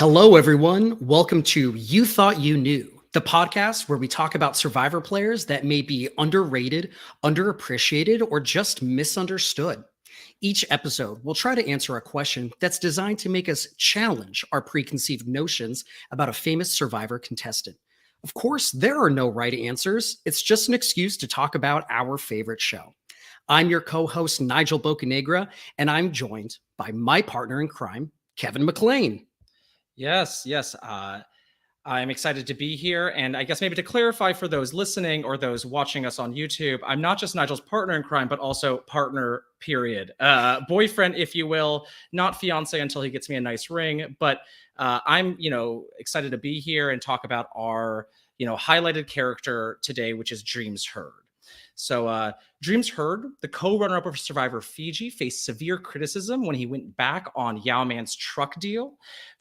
Hello, everyone. Welcome to You Thought You Knew, the podcast where we talk about Survivor players that may be underrated, underappreciated, or just misunderstood. Each episode, we'll try to answer a question that's designed to make us challenge our preconceived notions about a famous Survivor contestant. Of course, there are no right answers. It's just an excuse to talk about our favorite show. I'm your co-host, Nigel Bocanegra, and I'm joined by my partner in crime, Kevin McLain. Yes. I'm excited to be here. And I guess maybe to clarify for those listening or those watching us on YouTube, I'm not just Nigel's partner in crime, but also partner, period. Boyfriend, if you will, not fiance until he gets me a nice ring. But I'm, excited to be here and talk about our, highlighted character today, which is Dreamz Herd. So Dreamz Herd, the co-runner-up of Survivor Fiji, faced severe criticism when he went back on Yao Man's truck deal,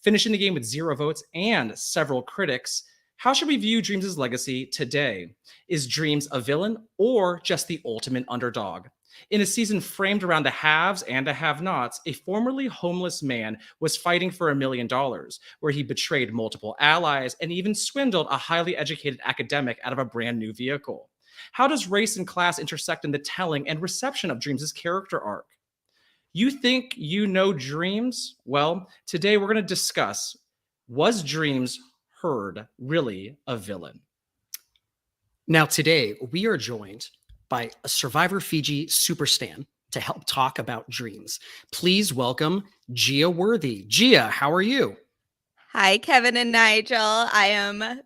finishing the game with 0 votes and several critics. How should we view Dreamz' legacy today? Is Dreamz a villain or just the ultimate underdog? In a season framed around the haves and the have-nots, a formerly homeless man was fighting for $1 million, where he betrayed multiple allies and even swindled a highly educated academic out of a brand new vehicle. How does race and class intersect in the telling and reception of Dreamz' character arc? You think you know Dreamz? Well, today we're going to discuss, was Dreamz Herd really a villain? Now, today we are joined by a Survivor Fiji super stan to help talk about Dreamz. Please welcome Gia Worthy. Gia, how are you? Hi, Kevin and Nigel. I am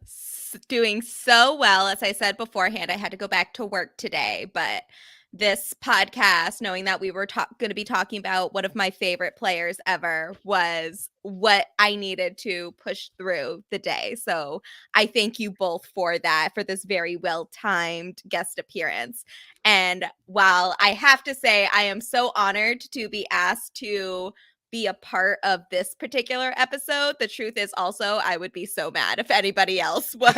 doing so well. As I said beforehand, I had to go back to work today, but this podcast, knowing that we were going to be talking about one of my favorite players ever, was what I needed to push through the day. So I thank you both for that, for this very well-timed guest appearance. And while I have to say I am so honored to be asked to be a part of this particular episode, the truth is also I would be so mad if anybody else was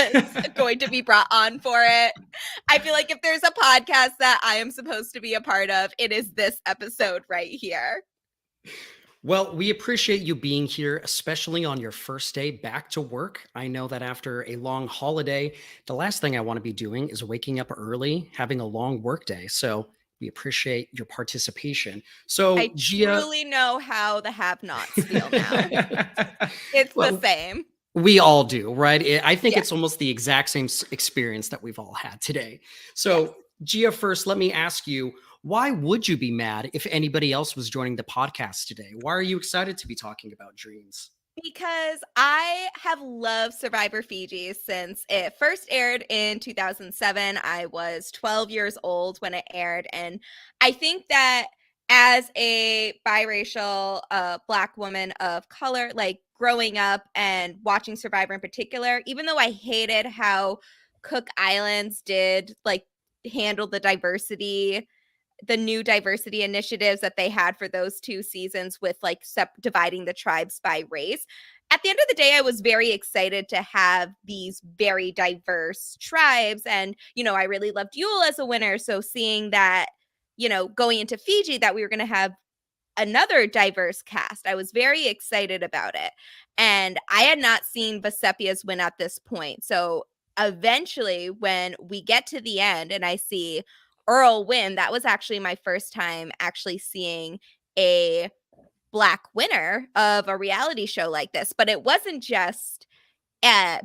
going to be brought on for it. I feel like if there's a podcast that I am supposed to be a part of, it is this episode right here. Well, we appreciate you being here, especially on your first day back to work. I know that after a long holiday, the last thing I want to be doing is waking up early, having a long work day. So we appreciate your participation. So I Gia, truly know how the have-nots feel now. It's the same. We all do, right? I think Yeah. it's almost the exact same experience that we've all had today. So Gia, first, let me ask you, why would you be mad if anybody else was joining the podcast today? Why are you excited to be talking about Dreamz? Because I have loved Survivor Fiji since it first aired in 2007. I was 12 years old when it aired. And I think that as a biracial Black woman of color, like growing up and watching Survivor in particular, even though I hated how Cook Islands did like handle the new diversity initiatives that they had for those 2 seasons with like dividing the tribes by race. At the end of the day, I was very excited to have these very diverse tribes. And, I really loved Yule as a winner. So seeing that, going into Fiji, that we were going to have another diverse cast, I was very excited about it. And I had not seen Vesepia's win at this point. So eventually, when we get to the end and I see Earl win, that was actually my first time actually seeing a Black winner of a reality show like this. But it wasn't just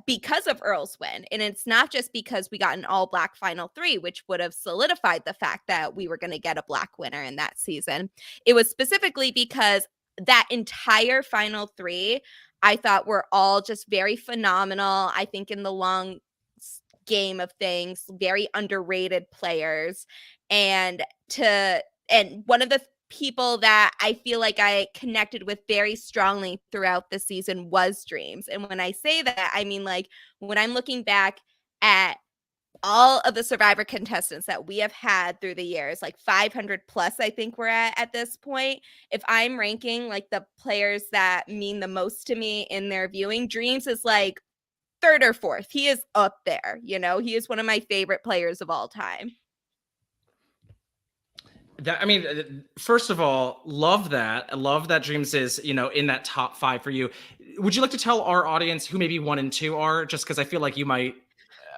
because of Earl's win. And it's not just because we got an all Black final 3, which would have solidified the fact that we were going to get a Black winner in that season. It was specifically because that entire final 3, I thought were all just very phenomenal. I think in the long game of things, very underrated players. And one of the people that I feel like I connected with very strongly throughout the season was Dreamz. And when I say that, I mean, like, when I'm looking back at all of the Survivor contestants that we have had through the years, like 500 plus, I think we're at this point. If I'm ranking like the players that mean the most to me in their viewing, Dreamz is like 3rd or 4th. He is up there. He is one of my favorite players of all time. First of all, love that. I love that Dreamz is, in that top 5 for you. would you like to tell our audience who maybe 1 and 2 are? Just because I feel like you might.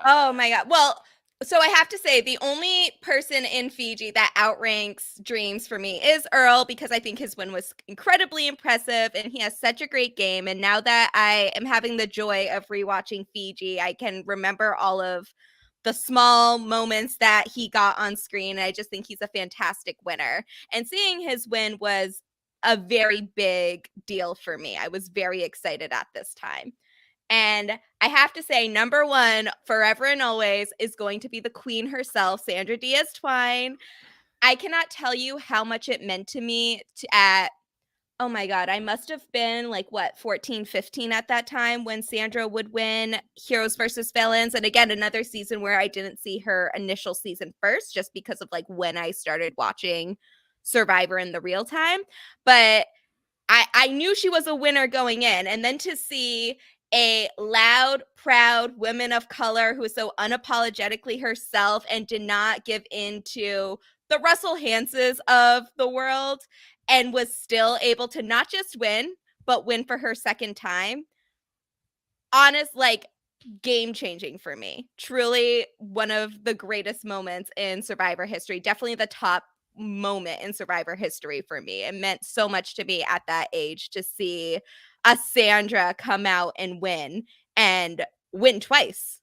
Oh my God. Well, so I have to say the only person in Fiji that outranks Dreamz for me is Earl, because I think his win was incredibly impressive and he has such a great game. And now that I am having the joy of rewatching Fiji, I can remember all of the small moments that he got on screen. I just think he's a fantastic winner. And seeing his win was a very big deal for me. I was very excited at this time. And I have to say, number one, forever and always, is going to be the queen herself, Sandra Diaz-Twine. I cannot tell you how much it meant to me oh my God, I must have been like, 14, 15 at that time when Sandra would win Heroes versus Villains. And again, another season where I didn't see her initial season first, just because of like when I started watching Survivor in the real time. But I knew she was a winner going in. And then to see a loud, proud woman of color who is so unapologetically herself and did not give in to the Russell Hanses of the world and was still able to not just win, but win for her second time. Honest, like, game changing for me. Truly one of the greatest moments in Survivor history. Definitely the top moment in Survivor history for me. It meant so much to me at that age to see a Sandra come out and win twice.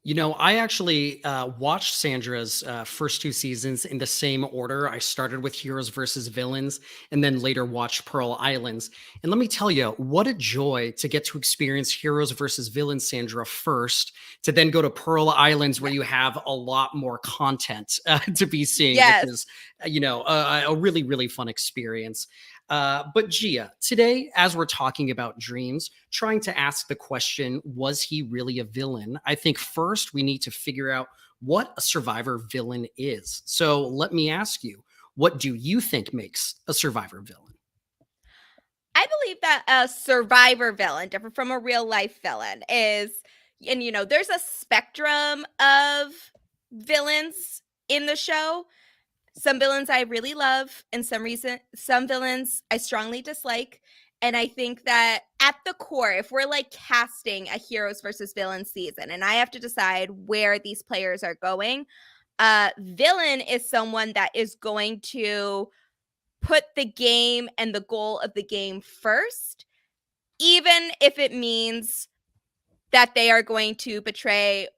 You know, I actually watched Sandra's first 2 seasons in the same order. I started with Heroes versus Villains and then later watched Pearl Islands. And let me tell you, what a joy to get to experience Heroes versus Villains, Sandra, first, to then go to Pearl Islands where you have a lot more content to be seeing, Yes. which is, a really, really fun experience. But Gia, today, as we're talking about Dreamz, trying to ask the question, was he really a villain? I think first we need to figure out what a Survivor villain is. So let me ask you, what do you think makes a Survivor villain? I believe that a Survivor villain, different from a real life villain, is, and there's a spectrum of villains in the show. Some villains I really love, and some villains I strongly dislike. And I think that at the core, if we're like casting a Heroes versus Villains season, and I have to decide where these players are going, villain is someone that is going to put the game and the goal of the game first, even if it means that they are going to betray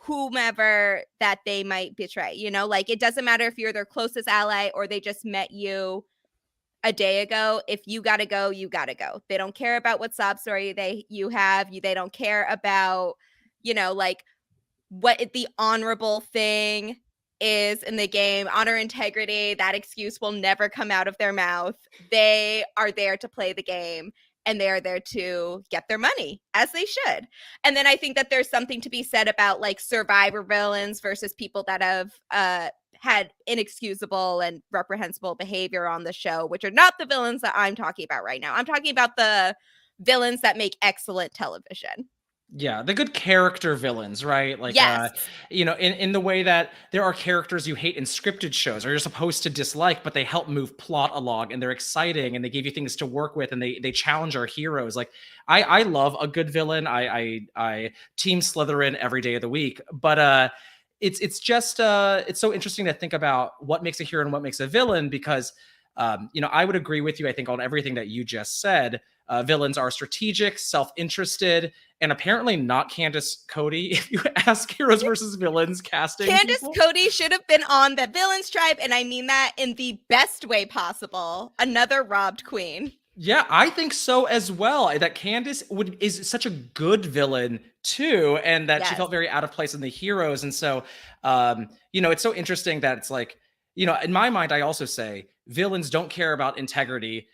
whomever that they might betray. Like, it doesn't matter if you're their closest ally or they just met you a day ago. If you gotta go, you gotta go. They don't care about what sob story they don't care about, like, what the honorable thing is in the game. Honor, integrity, that excuse will never come out of their mouth. They are there to play the game, and they are there to get their money, as they should. And then I think that there's something to be said about like Survivor villains versus people that have had inexcusable and reprehensible behavior on the show, which are not the villains that I'm talking about right now. I'm talking about the villains that make excellent television. Yeah, the good character villains, right? Like, Yes. in the way that there are characters you hate in scripted shows or you're supposed to dislike, but they help move plot along and they're exciting and they give you things to work with and they challenge our heroes. Like, I love a good villain. I team Slytherin every day of the week, but it's just it's so interesting to think about what makes a hero and what makes a villain, because I would agree with you, I think, on everything that you just said. Villains are strategic, self-interested, and apparently not Candace Cody. If you ask Heroes versus Villains casting, Candace Cody should have been on the Villains tribe, and I mean that in the best way possible. Another robbed queen. Yeah, I think so as well. That Candace is such a good villain too, and that she felt very out of place in the Heroes. And so, it's so interesting that it's like, in my mind, I also say villains don't care about integrity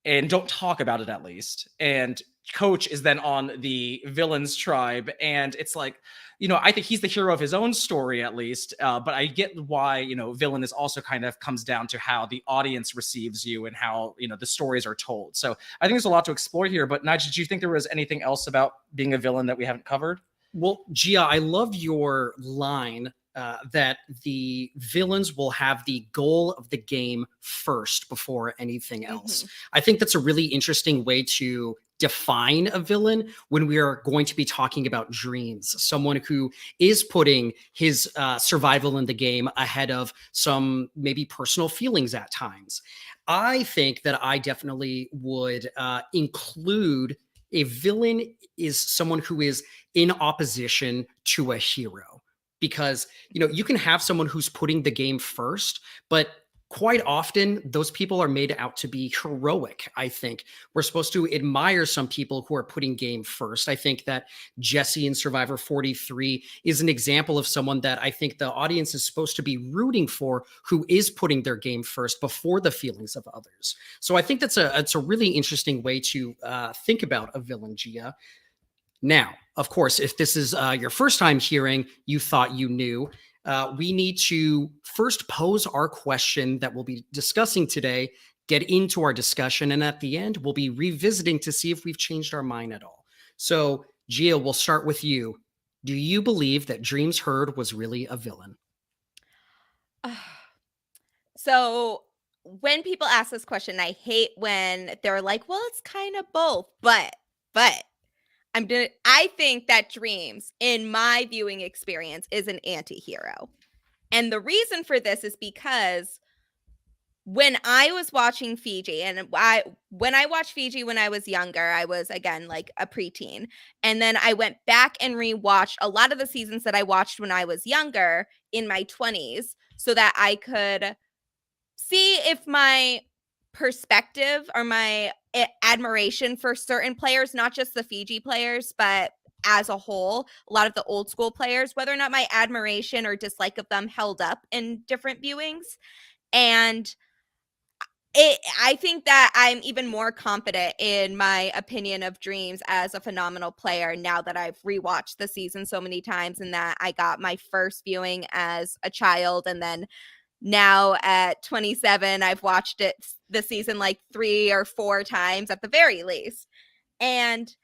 and don't talk about it, at least. And Coach is then on the villains tribe, and it's like, I think he's the hero of his own story, at least. But I get why, villain is also kind of comes down to how the audience receives you and how, the stories are told. So I think there's a lot to explore here. But Nigel, do you think there was anything else about being a villain that we haven't covered? Well, Gia, I love your line that the villains will have the goal of the game first before anything else. I think that's a really interesting way to define a villain when we are going to be talking about Dreamz, someone who is putting his survival in the game ahead of some maybe personal feelings at times. I think that I definitely would include a villain is someone who is in opposition to a hero, because you can have someone who's putting the game first, but quite often those people are made out to be heroic. I think we're supposed to admire some people who are putting game first. I think that Jesse in Survivor 43 is an example of someone that I think the audience is supposed to be rooting for, who is putting their game first before the feelings of others. So I think it's a really interesting way to think about a villain, Gia. Now, of course, if this is your first time hearing You Thought You Knew, we need to first pose our question that we'll be discussing today, get into our discussion, and at the end, we'll be revisiting to see if we've changed our mind at all. So, Gia, we'll start with you. Do you believe that Dreamz Herd was really a villain? So when people ask this question, I hate when they're like, well, it's kind of both, but I think that Dreamz, in my viewing experience, is an anti-hero. And the reason for this is because when I was watching Fiji, and when I watched Fiji when I was younger, I was, again, like a preteen. And then I went back and rewatched a lot of the seasons that I watched when I was younger in my 20s so that I could see if my perspective or my admiration for certain players, not just the Fiji players, but as a whole, a lot of the old school players, whether or not my admiration or dislike of them held up in different viewings. And I think that I'm even more confident in my opinion of Dreamz as a phenomenal player now that I've rewatched the season so many times, and that I got my first viewing as a child, and then now at 27, I've watched it the season like 3 or 4 times at the very least. And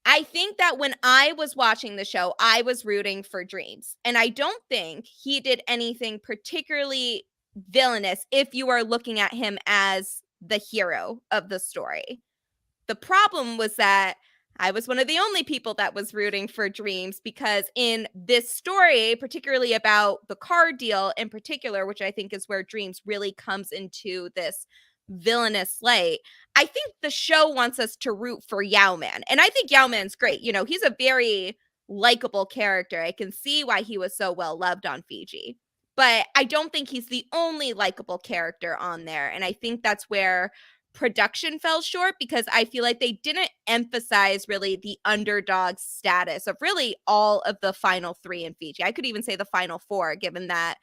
I think that when I was watching the show, I was rooting for Dreamz. And I don't think he did anything particularly villainous if you are looking at him as the hero of the story. The problem was that I was one of the only people that was rooting for Dreamz, because in this story, particularly about the card deal in particular, which I think is where Dreamz really comes into this villainous light, I think the show wants us to root for Yao-Man. And I think Yao-Man's great. He's a very likable character. I can see why he was so well loved on Fiji. But I don't think he's the only likable character on there. And I think that's where production fell short, because I feel like they didn't emphasize really the underdog status of really all of the final 3 in Fiji. I could even say the final 4, given that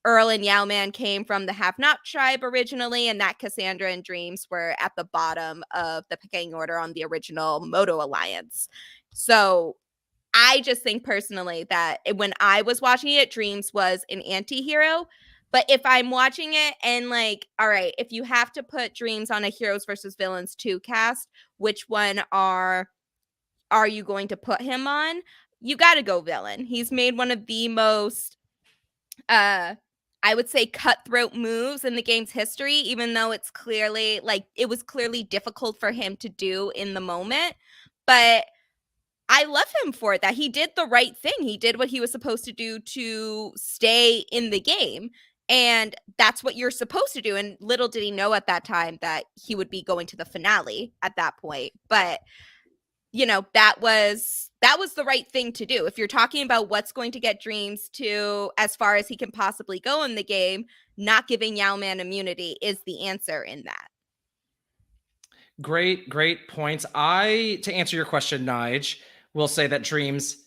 Earl and Yao-Man came from the Have-Not tribe originally, and that Cassandra and Dreamz were at the bottom of the pecking order on the original Moto Alliance. So I just think personally that when I was watching it, Dreamz was an anti-hero. But if I'm watching it and like, all right, if you have to put Dreamz on a heroes versus villains 2 cast, which one are you going to put him on? You got to go villain. He's made one of the most, I would say, cutthroat moves in the game's history, even though it was clearly difficult for him to do in the moment. But I love him for it, that he did the right thing. He did what he was supposed to do to stay in the game. And that's what you're supposed to do. And little did he know at that time that he would be going to the finale at that point. But, that was the right thing to do. If you're talking about what's going to get Dreamz to as far as he can possibly go in the game, not giving Yao-Man immunity is the answer in that. Great points. To answer your question, Nige, will say that Dreamz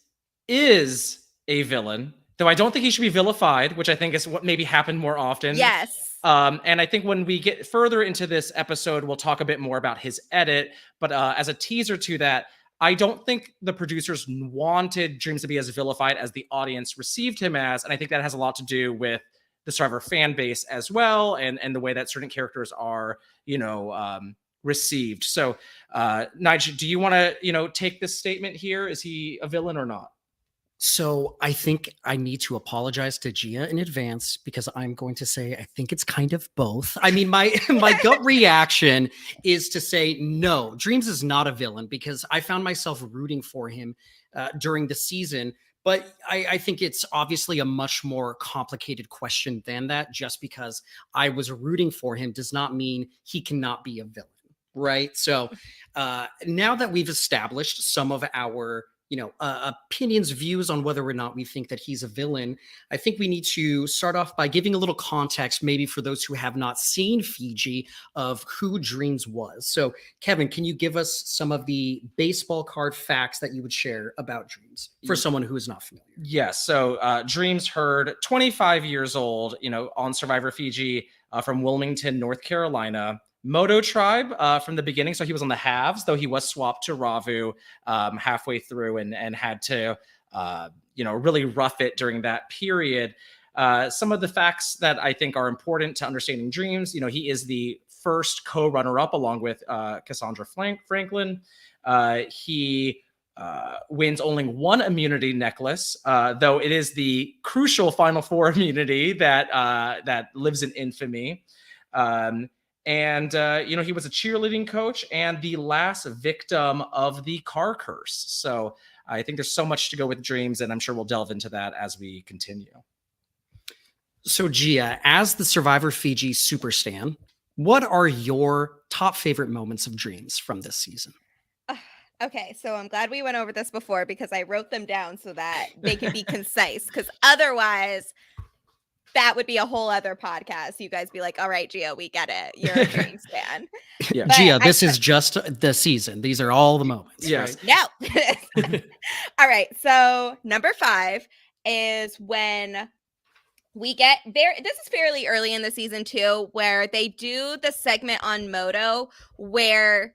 is a villain, though I don't think he should be vilified, which I think is what maybe happened more often. Yes. And I think when we get further into this episode, we'll talk a bit more about his edit. But as a teaser to that, I don't think the producers wanted Dreamz to be as vilified as the audience received him as. And I think that has a lot to do with the Survivor fan base as well, and the way that certain characters are, received. So, Nigel, do you want to, take this statement here? Is he a villain or not? So I think I need to apologize to Gia in advance because I'm going to say I think it's kind of both. I mean, my my gut reaction is to say no. Dreamz is not a villain because I found myself rooting for him during the season. But I think it's obviously a much more complicated question than that. Just because I was rooting for him does not mean he cannot be a villain, right? So now that we've established some of our opinions, views on whether or not we think that he's a villain, I think we need to start off by giving a little context, maybe for those who have not seen Fiji, of who Dreamz was. So, Kevin, can you give us some of the baseball card facts that you would share about Dreamz for someone who is not familiar? Yes. So, Dreamz Herd, 25 years old, on Survivor Fiji, from Wilmington, North Carolina. Moto tribe from the beginning. So he was on the halves, though he was swapped to Ravu halfway through and had to, really rough it during that period. Some of the facts that I think are important to understanding Dreamz, he is the first co-runner-up along with Cassandra Franklin. He wins only one immunity necklace, though it is the crucial Final Four immunity that lives in infamy. And he was a cheerleading coach and the last victim of the car curse. So I think there's so much to go with Dreamz, and I'm sure we'll delve into that as we continue. So, Gia, as the Survivor Fiji super stan, what are your top favorite moments of Dreamz from this season? Okay, so I'm glad we went over this before because I wrote them down so that they can be concise, because otherwise that would be a whole other podcast. You guys be like, all right, Gia, we get it. You're a Dreamz fan. Yeah. Gia, this is just the season. These are all the moments. Yes. Right? No. All right. So number 5 is when we get there. This is fairly early in the season too, where they do the segment on Moto where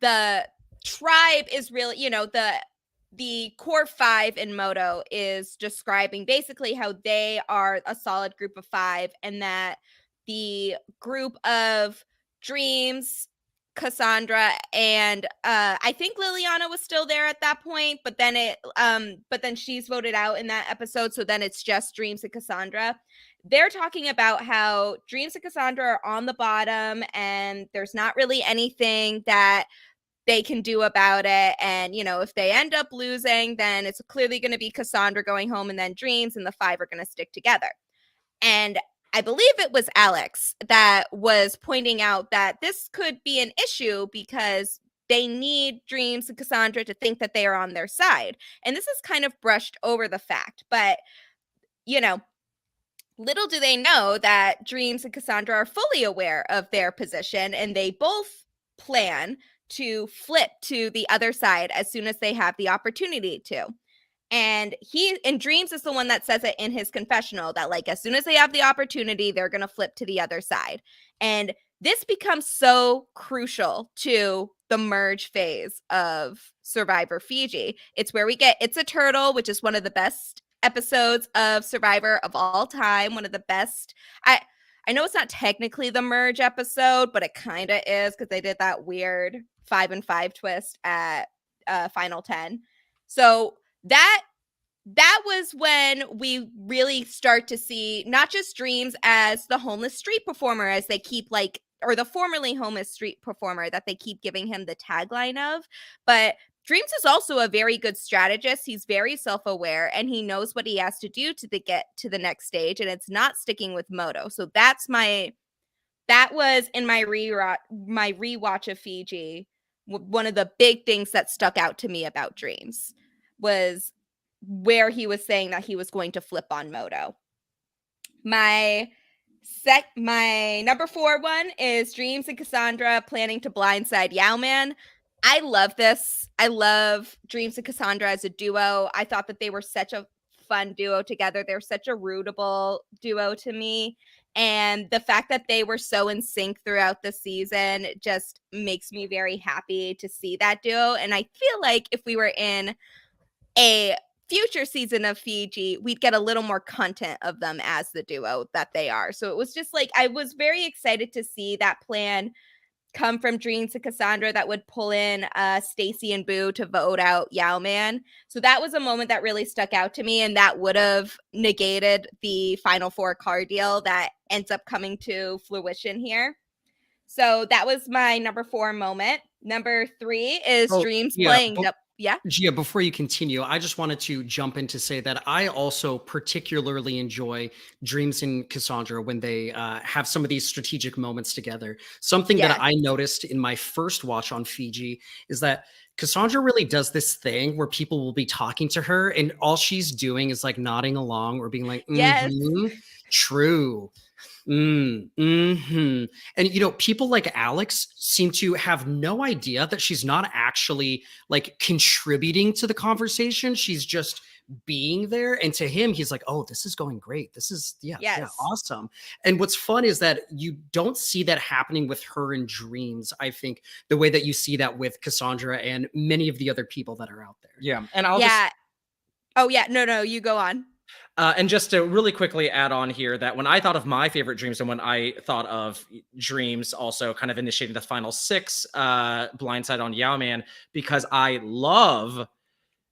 the tribe is really, the core 5 in Moto is describing basically how they are a solid group of 5, and that the group of Dreamz, Cassandra, and I think Liliana was still there at that point, but then she's voted out in that episode, so then it's just Dreamz and Cassandra. They're talking about how Dreamz and Cassandra are on the bottom and there's not really anything that they can do about it. And, if they end up losing, then it's clearly going to be Cassandra going home and then Dreamz, and the 5 are going to stick together. And I believe it was Alex that was pointing out that this could be an issue because they need Dreamz and Cassandra to think that they are on their side. And this is kind of brushed over the fact, but, little do they know that Dreamz and Cassandra are fully aware of their position, and they both plan to flip to the other side as soon as they have the opportunity to. And Dreamz is the one that says it in his confessional that, like, as soon as they have the opportunity, they're going to flip to the other side. And this becomes so crucial to the merge phase of Survivor Fiji. It's where we get It's a Turtle, which is one of the best episodes of Survivor of all time. One of the best. I know it's not technically the merge episode, but it kind of is because they did that weird 5 and 5 twist at Final 10. So that was when we really start to see not just Dreamz as the homeless street performer, as they keep or the formerly homeless street performer that they keep giving him the tagline of, but Dreamz is also a very good strategist. He's very self-aware and he knows what he has to do to get to the next stage, and it's not sticking with Moto. So that was in my rewatch of Fiji. One of the big things that stuck out to me about Dreamz was where he was saying that he was going to flip on Moto. My number 4 one is Dreamz and Cassandra planning to blindside Yowman. I love this. I love Dreamz and Cassandra as a duo. I thought that they were such a fun duo together. They're such a rootable duo to me. And the fact that they were so in sync throughout the season just makes me very happy to see that duo. And I feel like if we were in a future season of Fiji, we'd get a little more content of them as the duo that they are. So it was just I was very excited to see that plan come from Dreamz to Cassandra that would pull in Stacy and Boo to vote out Yao Man. So that was a moment that really stuck out to me, and that would have negated the Final Four car deal that ends up coming to fruition here. So that was my number 4 moment. Number 3 is Dreamz playing. Yeah. Gia, before you continue, I just wanted to jump in to say that I also particularly enjoy Dreamz and Cassandra when they have some of these strategic moments together. Something that I noticed in my first watch on Fiji is that Cassandra really does this thing where people will be talking to her and all she's doing is like nodding along or being like, true. And you know, people like Alex seem to have no idea that she's not actually like contributing to the conversation. She's just being there. And to him, he's like, oh, this is going great. This is awesome. And what's fun is that you don't see that happening with her in Dreamz. I think the way that you see that with Cassandra and many of the other people that are out there. Yeah. And I'll No, you go on. And just to really quickly add on here that when I thought of my favorite Dreamz and when I thought of Dreamz also kind of initiating the final 6 blindside on Yao Man, because I love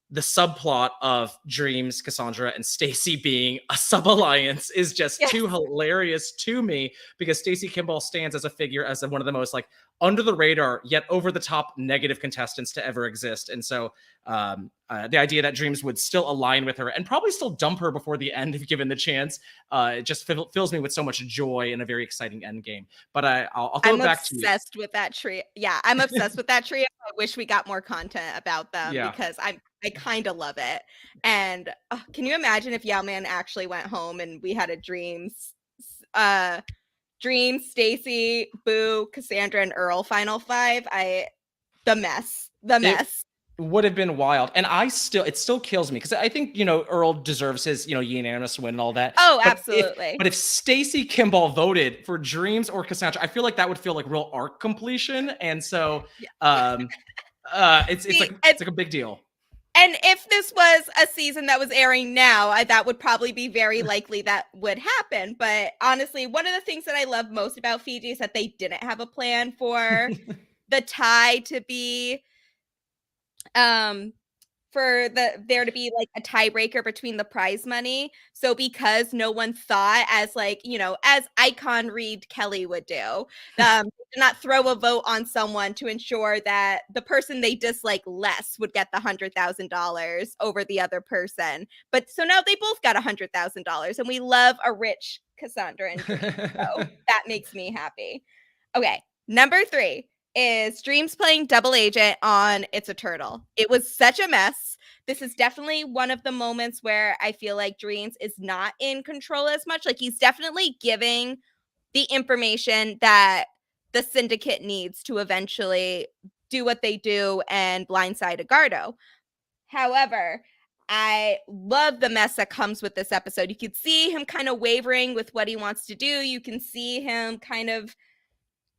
the subplot of Dreamz, Cassandra, and Stacy being a sub-alliance is just too hilarious to me, because Stacy Kimball stands as a figure as one of the most like under the radar yet over the top negative contestants to ever exist. And so the idea that Dreamz would still align with her and probably still dump her before the end if given the chance, it just fills me with so much joy and a very exciting end game. But I'll go back to you. I'm obsessed with that trio. Yeah, I'm obsessed with that trio. I wish we got more content about them because I kind of love it. And can you imagine if Yao Man actually went home and we had a Dreamz, Stacy, Boo, Cassandra, and Earl final 5? The mess. Would have been wild. And it still kills me because I think, you know, Earl deserves his, you know, unanimous win and all that. Oh, absolutely. But if Stacy Kimball voted for Dreamz or Cassandra, I feel like that would feel like real arc completion. And so it's like a big deal. And if this was a season that was airing now, that would probably be very likely that would happen. But honestly, one of the things that I love most about Fiji is that they didn't have a plan for the tie to be there to be like a tiebreaker between the prize money. So because no one thought as like, you know, as Icon Reed Kelly would do, did not throw a vote on someone to ensure that the person they dislike less would get the $100,000 over the other person. But so now they both got $100,000 and we love a rich Cassandra and Dreamz, so that makes me happy. Okay, number 3 is Dreamz playing double agent on It's a Turtle. It was such a mess. This is definitely one of the moments where I feel like Dreamz is not in control as much. Like he's definitely giving the information that the syndicate needs to eventually do what they do and blindside Agardo. However, I love the mess that comes with this episode. You can see him kind of wavering with what he wants to do. You can see him kind of,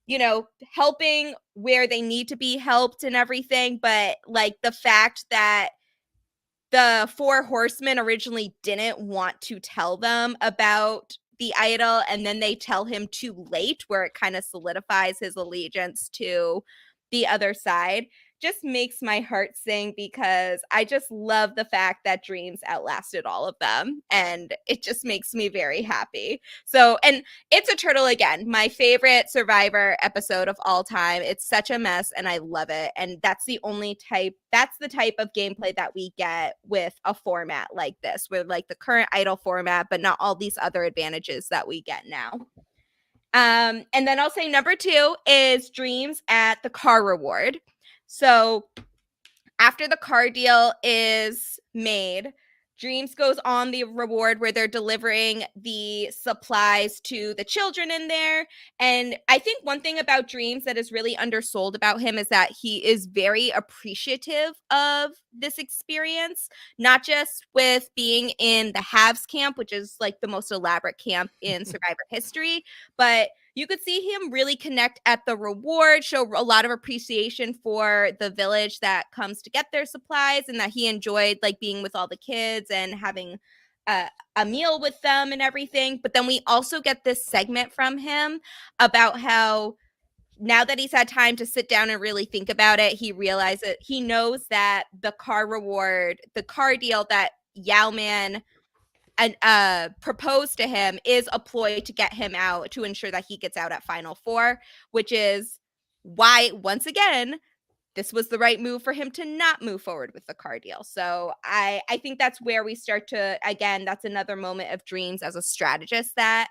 you know, helping where they need to be helped and everything. But like the fact that the 4 horsemen originally didn't want to tell them about the idol, and then they tell him too late, where it kind of solidifies his allegiance to the other side, just makes my heart sing, because I just love the fact that Dreamz outlasted all of them, and it just makes me very happy. So, and It's a Turtle, again, my favorite Survivor episode of all time. It's such a mess and I love it. And that's the type of gameplay that we get with a format like this, with like the current idol format, but not all these other advantages that we get now. And then I'll say number 2 is Dreamz at the car reward. So after the car deal is made, Dreamz goes on the reward where they're delivering the supplies to the children in there. And I think one thing about Dreamz that is really undersold about him is that he is very appreciative of this experience, not just with being in the Halves camp, which is like the most elaborate camp in Survivor history, but you could see him really connect at the reward, show a lot of appreciation for the village that comes to get their supplies, and that he enjoyed like being with all the kids and having a meal with them and everything. But then we also get this segment from him about how now that he's had time to sit down and really think about it, he knows that the car deal that Yao Man proposed to him is a ploy to get him out, to ensure that he gets out at Final Four, which is why, once again, this was the right move for him to not move forward with the car deal. So I think that's where we start to, again, that's another moment of Dreamz as a strategist that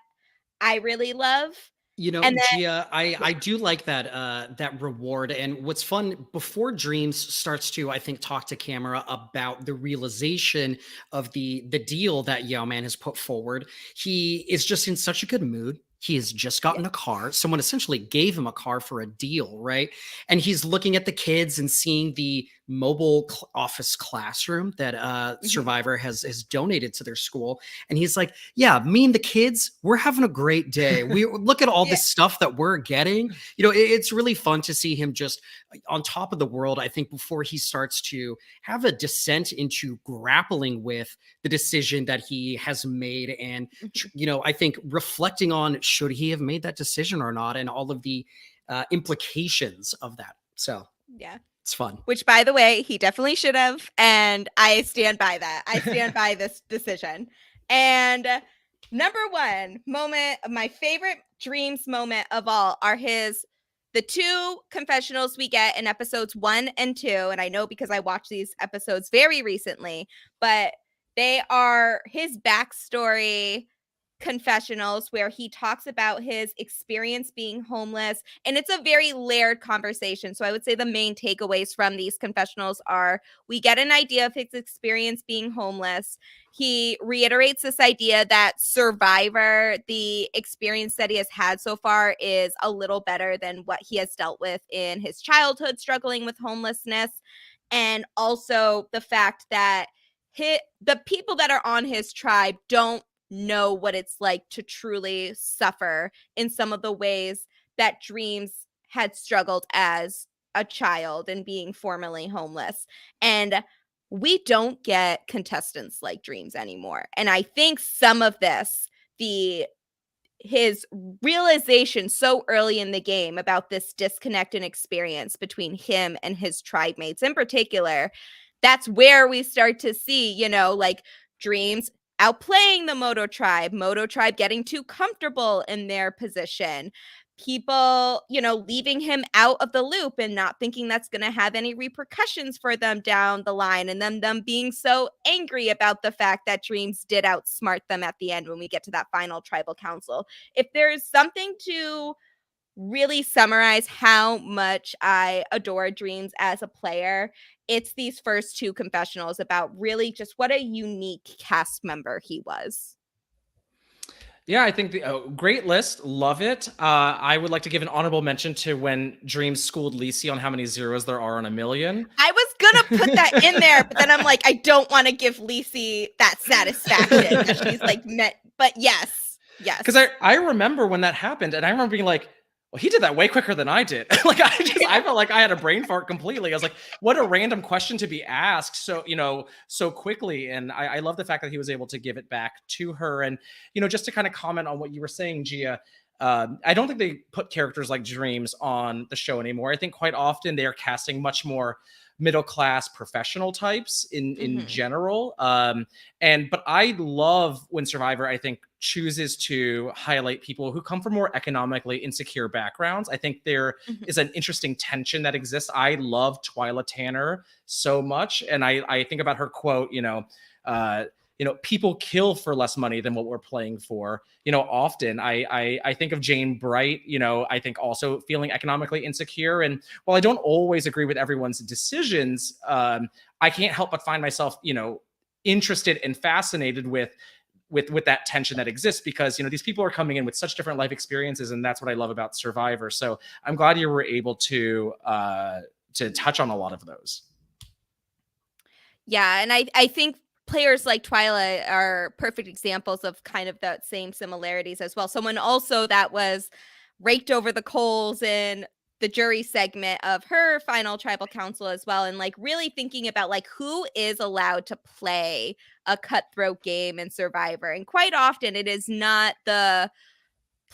I really love. You know, And then, Gia, I do like that reward. And what's fun, before Dreamz starts to, I think, talk to camera about the realization of the deal that Yao Man has put forward, he is just in such a good mood. He has just gotten a car. Someone essentially gave him a car for a deal, right? And he's looking at the kids and seeing the mobile office classroom that Survivor has donated to their school. And he's like, yeah, me and the kids, we're having a great day. We look at all this stuff that we're getting. You know, it's really fun to see him just on top of the world, I think, before he starts to have a descent into grappling with the decision that he has made. And, you know, I think reflecting on should he have made that decision or not, and all of the implications of that. So, yeah. It's fun. Which, by the way, he definitely should have. And I stand by that. I stand by this decision. And number one moment of my favorite Dreamz moment of all are the two confessionals we get in episodes 1 and 2. And I know because I watched these episodes very recently, but they are his backstory confessionals where he talks about his experience being homeless, and it's a very layered conversation. So I would say the main takeaways from these confessionals are: we get an idea of his experience being homeless. He reiterates this idea that Survivor, the experience that he has had so far, is a little better than what he has dealt with in his childhood struggling with homelessness, and also the fact that the people that are on his tribe don't know what it's like to truly suffer in some of the ways that Dreamz had struggled as a child and being formerly homeless. And we don't get contestants like Dreamz anymore. And I think some of this, his realization so early in the game about this disconnect and experience between him and his tribe mates in particular, that's where we start to see, you know, like Dreamz outplaying the Moto tribe getting too comfortable in their position, people, you know, leaving him out of the loop and not thinking that's going to have any repercussions for them down the line, and then them being so angry about the fact that Dreamz did outsmart them at the end when we get to that final tribal council. If there's something to really summarize how much I adore Dreamz as a player, it's these first two confessionals about really just what a unique cast member he was. Yeah, I think the great list. Love it. I would like to give an honorable mention to when Dreamz schooled Lisi on how many zeros there are on a million. I was gonna put that in there, but then I'm like, I don't want to give Lisi that satisfaction that she's like met. But yes. Because I remember when that happened, and I remember being like, well, he did that way quicker than I did. Like I felt like I had a brain fart completely. I was like, what a random question to be asked so quickly. And I love the fact that he was able to give it back to her. And, just to kind of comment on what you were saying, Gia, I don't think they put characters like Dreamz on the show anymore. I think quite often they are casting much more middle-class professional types in general. But I love when Survivor, I think, chooses to highlight people who come from more economically insecure backgrounds. I think there is an interesting tension that exists. I love Twyla Tanner so much. And I think about her quote, people kill for less money than what we're playing for. Often I think of Jane Bright, I think also feeling economically insecure. And while I don't always agree with everyone's decisions, I can't help but find myself, interested and fascinated with that tension that exists, because these people are coming in with such different life experiences, and that's what I love about Survivor. So I'm glad you were able to touch on a lot of those. Yeah, and I think players like Twyla are perfect examples of kind of that same similarities as well. Someone also that was raked over the coals in the jury segment of her final tribal council as well, and like really thinking about like who is allowed to play a cutthroat game in Survivor. And quite often it is not the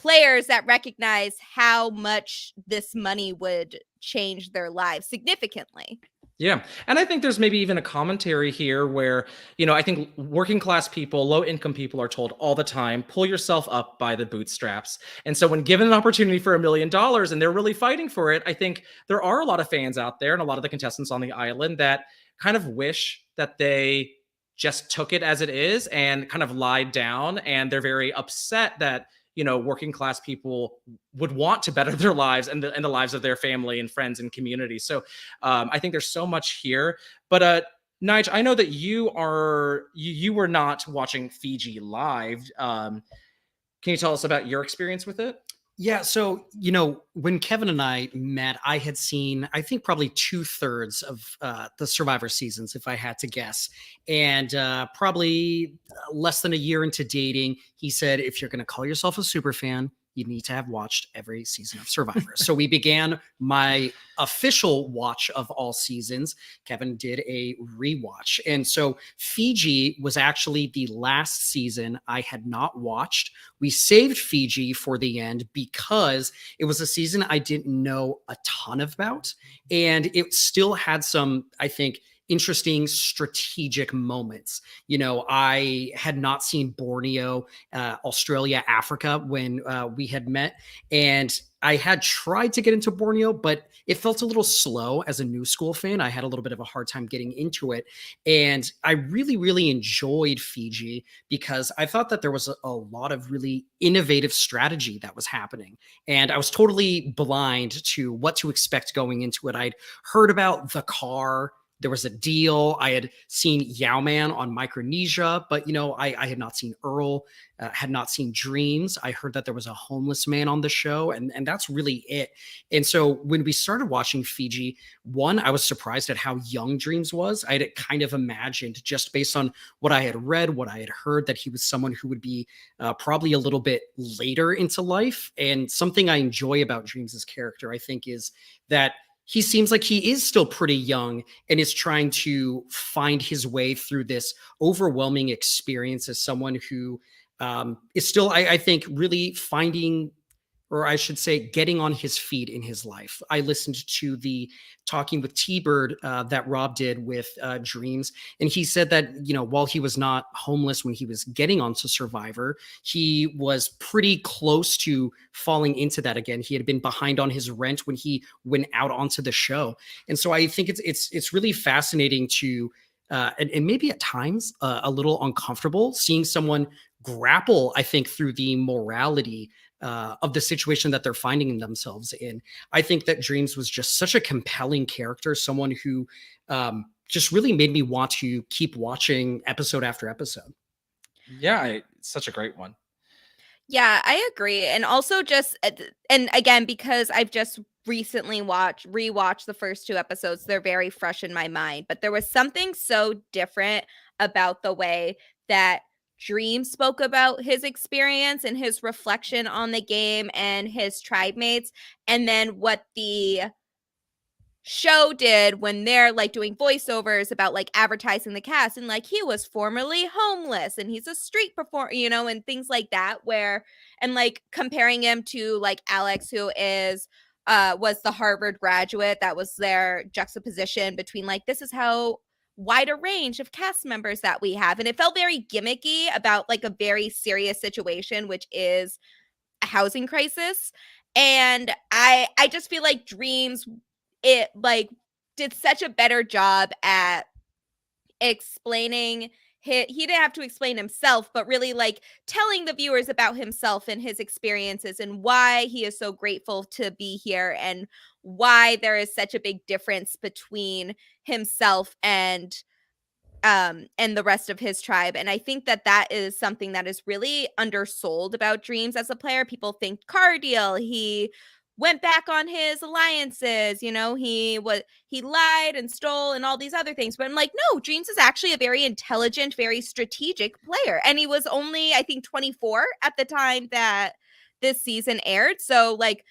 players that recognize how much this money would change their lives significantly. Yeah. And I think there's maybe even a commentary here where, I think working class people, low income people are told all the time, pull yourself up by the bootstraps. And so when given an opportunity for $1 million and they're really fighting for it, I think there are a lot of fans out there and a lot of the contestants on the island that kind of wish that they just took it as it is and kind of lied down. And they're very upset that, working class people would want to better their lives and the lives of their family and friends and community. So I think there's so much here. But Nigel, I know that you were not watching Fiji live. Can you tell us about your experience with it? Yeah. So, when Kevin and I met, I had seen, I think, probably 2/3 of the Survivor seasons, if I had to guess. And probably less than a year into dating, he said, if you're going to call yourself a super fan, you need to have watched every season of Survivor. So we began my official watch of all seasons. Kevin did a rewatch. And so Fiji was actually the last season I had not watched. We saved Fiji for the end because it was a season I didn't know a ton about. And it still had some, I think, interesting strategic moments. I had not seen Borneo, Australia, Africa when we had met. And I had tried to get into Borneo, but it felt a little slow as a new school fan. I had a little bit of a hard time getting into it. And I really, really enjoyed Fiji because I thought that there was a lot of really innovative strategy that was happening. And I was totally blind to what to expect going into it. I'd heard about the car. There was a deal. I had seen Yowman on Micronesia, but I had not seen Earl, had not seen Dreamz. I heard that there was a homeless man on the show, and that's really it. And so when we started watching Fiji, one, I was surprised at how young Dreamz was. I had kind of imagined, just based on what I had read, what I had heard, that he was someone who would be probably a little bit later into life. And something I enjoy about Dreamz' character, I think, is that he seems like he is still pretty young and is trying to find his way through this overwhelming experience as someone who is still, I think, really finding, or I should say, getting on his feet in his life. I listened to the Talking with T-Bird that Rob did with Dreamz, and he said that, while he was not homeless when he was getting onto Survivor, he was pretty close to falling into that again. He had been behind on his rent when he went out onto the show. And so I think it's really fascinating to, and maybe at times a little uncomfortable, seeing someone grapple, I think, through the morality of the situation that they're finding themselves in. I think that Dreamz was just such a compelling character, someone who just really made me want to keep watching episode after episode. Yeah, it's such a great one. Yeah, I agree. And also just, and again, because I've just recently rewatched the first 2 episodes, they're very fresh in my mind. But there was something so different about the way that Dream spoke about his experience and his reflection on the game and his tribe mates, and then what the show did when they're like doing voiceovers about like advertising the cast, and like he was formerly homeless and he's a street performer, and things like that, where, and like comparing him to like Alex, who is was the Harvard graduate. That was their juxtaposition between like, this is how wide a range of cast members that we have. And it felt very gimmicky about like a very serious situation, which is a housing crisis. And I just feel like Dreamz, it like did such a better job at explaining he didn't have to explain himself, but really like telling the viewers about himself and his experiences and why he is so grateful to be here and why there is such a big difference between himself and the rest of his tribe. And I think that that is something that is really undersold about Dreamz as a player. People think car deal, he went back on his alliances, he lied and stole and all these other things. But I'm like, no, Dreamz is actually a very intelligent, very strategic player. And he was only, I think, 24 at the time that this season aired. So like,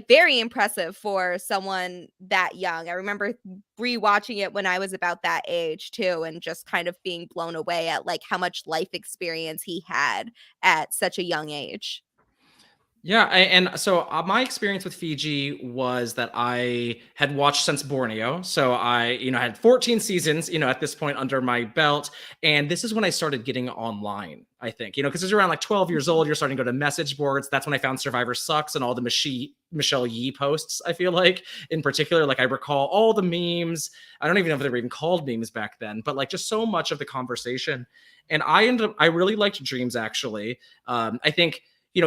very impressive for someone that young. I remember rewatching it when I was about that age too, and just kind of being blown away at like how much life experience he had at such a young age. Yeah, and so my experience with Fiji was that I had watched since Borneo. So I, had 14 seasons, at this point under my belt. And this is when I started getting online, I think, because it's around like 12 years old, you're starting to go to message boards. That's when I found Survivor Sucks and all the Michelle Yee posts, I feel like, in particular. Like I recall all the memes. I don't even know if they were even called memes back then, but like just so much of the conversation. And I really liked Dreamz, actually. I think,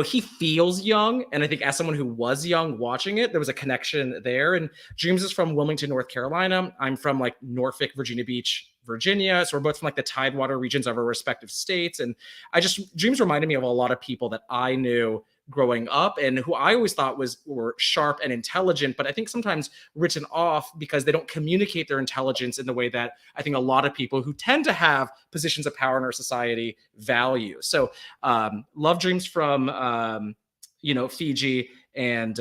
he feels young. And I think as someone who was young watching it, there was a connection there. And Dreamz is from Wilmington, North Carolina. I'm from like Norfolk, Virginia Beach, Virginia. So we're both from like the Tidewater regions of our respective states. And Dreamz reminded me of a lot of people that I knew growing up and who I always thought were sharp and intelligent, but I think sometimes written off because they don't communicate their intelligence in the way that I think a lot of people who tend to have positions of power in our society value. So love Dreamz from, Fiji. And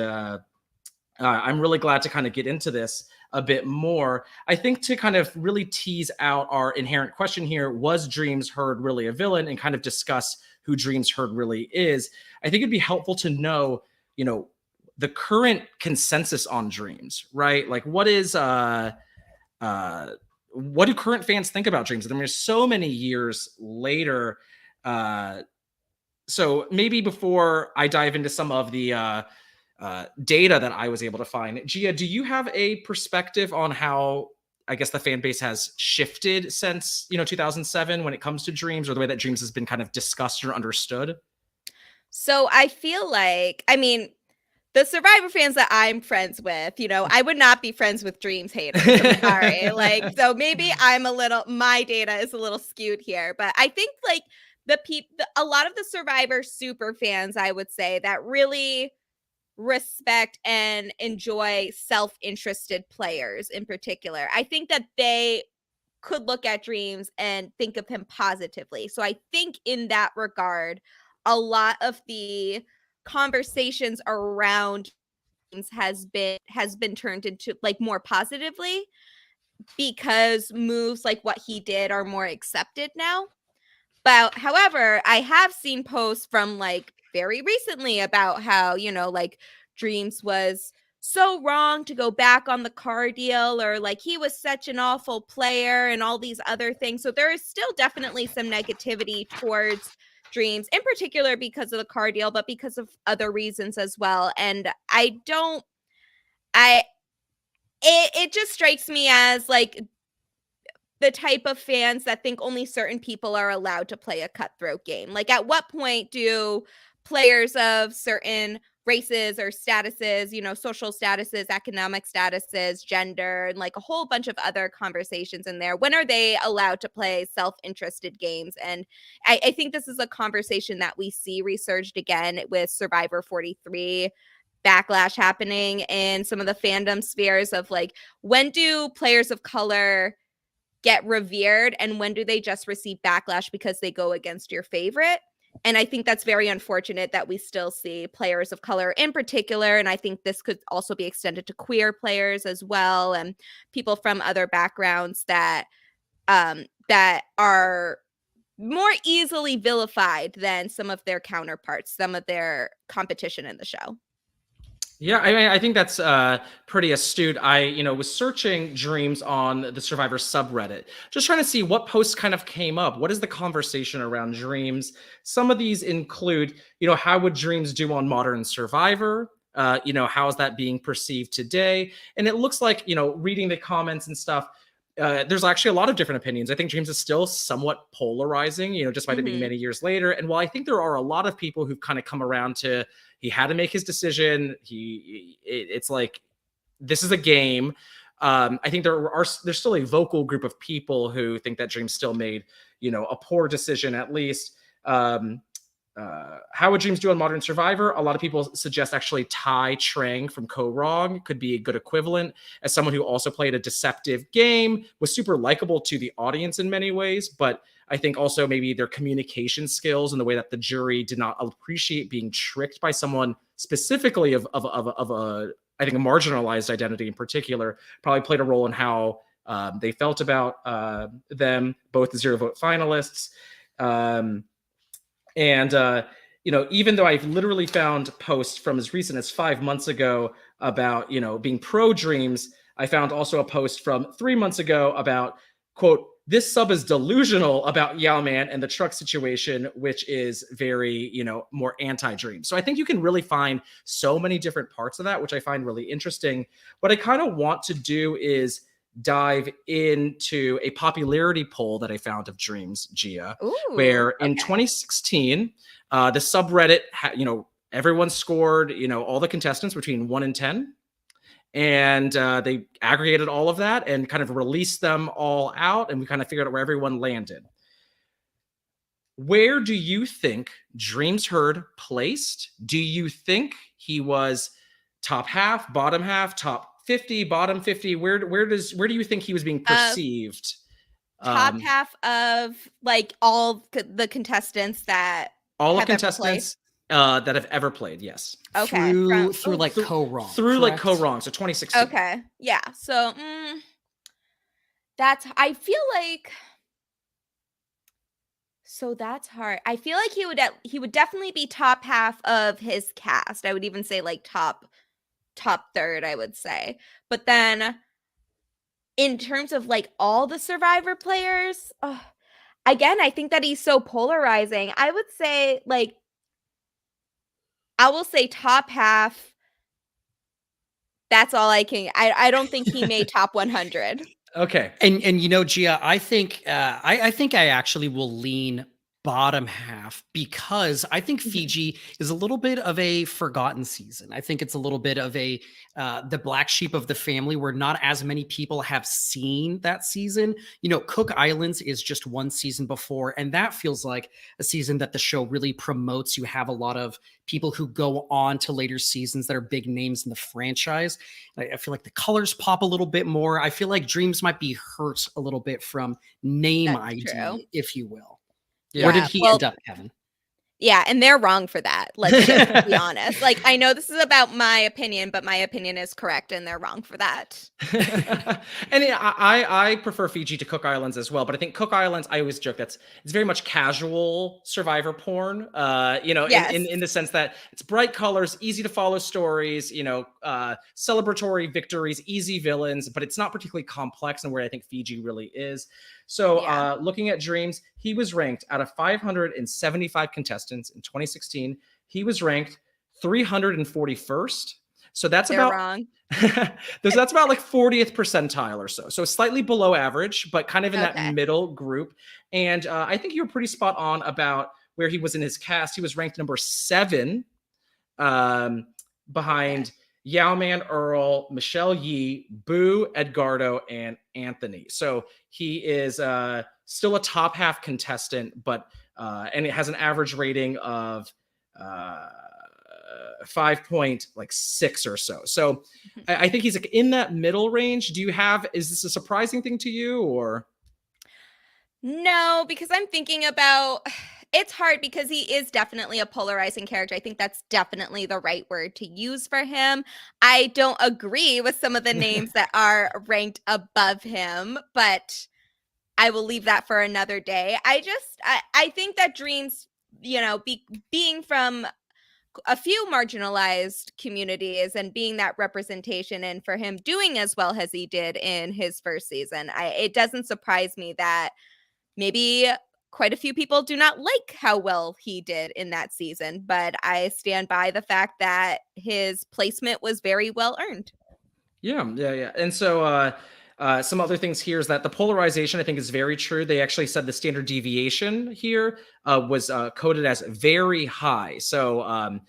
I'm really glad to kind of get into this a bit more. I think to kind of really tease out our inherent question here, was Dreamz Herd really a villain, and kind of discuss who Dreamz Herd really is, I think it'd be helpful to know, the current consensus on Dreamz, right? Like what do current fans think about Dreamz? I mean, so many years later. So maybe before I dive into some of the data that I was able to find, Gia, do you have a perspective on how, I guess, the fan base has shifted since 2007 when it comes to Dreamz, or the way that Dreamz has been kind of discussed or understood? So I feel like, the Survivor fans that I'm friends with, I would not be friends with Dreamz haters. I'm sorry. So maybe my data is a little skewed here, but I think like a lot of the Survivor super fans, I would say, that really respect and enjoy self-interested players in particular, I think that they could look at Dreamz and think of him positively. So I think in that regard, a lot of the conversations around Dreamz has been turned into like more positively, because moves like what he did are more accepted now. But however, I have seen posts from like very recently about how, like Dreamz was so wrong to go back on the car deal, or like he was such an awful player and all these other things. So there is still definitely some negativity towards Dreamz, in particular because of the car deal, but because of other reasons as well. And it just strikes me as like the type of fans that think only certain people are allowed to play a cutthroat game. Like, at what point do players of certain races or statuses, social statuses, economic statuses, gender, and like a whole bunch of other conversations in there, when are they allowed to play self-interested games? And I think this is a conversation that we see resurged again with Survivor 43 backlash happening in some of the fandom spheres of like, when do players of color get revered and when do they just receive backlash because they go against your favorite? And I think that's very unfortunate that we still see players of color in particular. And I think this could also be extended to queer players as well, and people from other backgrounds that are more easily vilified than some of their counterparts, some of their competition in the show. Yeah, I think that's pretty astute. I, was searching Dreamz on the Survivor subreddit, just trying to see what posts kind of came up. What is the conversation around Dreamz? Some of these include, how would Dreamz do on Modern Survivor? How is that being perceived today? And it looks like, reading the comments and stuff, there's actually a lot of different opinions. I think Dreamz is still somewhat polarizing, despite it being many years later. And while I think there are a lot of people who've kind of come around to, he had to make his decision. It's like, this is a game. I think there's still a vocal group of people who think that Dreamz still made, a poor decision, at least. How would Dreamz do on Modern Survivor? A lot of people suggest actually Tai Trang from Ko-Rong could be a good equivalent, as someone who also played a deceptive game, was super likable to the audience in many ways, but I think also maybe their communication skills and the way that the jury did not appreciate being tricked by someone specifically of a, I think, a marginalized identity in particular, probably played a role in how they felt about them, both the zero vote finalists. Even though I've literally found posts from as recent as 5 months ago about, being pro Dreamz, I found also a post from 3 months ago about, quote, "This sub is delusional about Yao Man and the truck situation," which is very, more anti-Dream. So I think you can really find so many different parts of that, which I find really interesting. What I kind of want to do is dive into a popularity poll that I found of Dreamz, Gia, where in 2016, the subreddit, everyone scored, all the contestants between 1 and 10. And they aggregated all of that and kind of released them all out. And we kind of figured out where everyone landed. Where do you think Dreamz Herd placed? Do you think he was top half, bottom half, top 50, bottom 50? Where do you think he was being perceived? Top half of like all the contestants that that have ever played, yes. Okay. Through like co-wrong. Like co-wrong, so 2016. Okay. Yeah. So I feel like, so that's hard. I feel like he would definitely be top half of his cast. I would even say like top third, I would say. But then in terms of like all the Survivor players, again, I think that he's so polarizing. I would say I will say top half. That's all I can. I don't think he made top 100. Okay. And Gia, I think I actually will lean bottom half because I think Fiji is a little bit of a forgotten season. I think it's a little bit of a the black sheep of the family where not as many people have seen that season. Cook Islands is just one season before, and that feels like a season that the show really promotes. You have a lot of people who go on to later seasons that are big names in the franchise. I feel like the colors pop a little bit more. I feel like Dreamz might be hurt a little bit from name ID, if you will. Yeah. Where did he end up, Kevin? Yeah, and they're wrong for that. Let's just be honest. Like, I know this is about my opinion, but my opinion is correct, and they're wrong for that. And I prefer Fiji to Cook Islands as well, but I think Cook Islands, I always joke it's very much casual Survivor porn. Yes. in the sense that it's bright colors, easy to follow stories, celebratory victories, easy villains, but it's not particularly complex, and where I think Fiji really is. So looking at Dreamz, he was ranked out of 575 contestants in 2016. He was ranked 341st. So that's wrong. That's about like 40th percentile or so. So slightly below average, but kind of in that middle group. And I think you were pretty spot on about where he was in his cast. He was ranked number 7 behind Yao Man, Earl, Michelle Yee, Boo, Edgardo, and Anthony. So he is still a top half contestant, but and it has an average rating of 5.6 or so. So I think he's like in that middle range. Is this a surprising thing to you, or? No, because I'm thinking about, it's hard because he is definitely a polarizing character. I think that's definitely the right word to use for him. I don't agree with some of the names that are ranked above him, but I will leave that for another day. I think that Dreamz, being from a few marginalized communities and being that representation, and for him doing as well as he did in his first season, it doesn't surprise me that maybe quite a few people do not like how well he did in that season, but I stand by the fact that his placement was very well earned. Yeah. And so some other things here is that the polarization, I think, is very true. They actually said the standard deviation here was coded as very high. So, I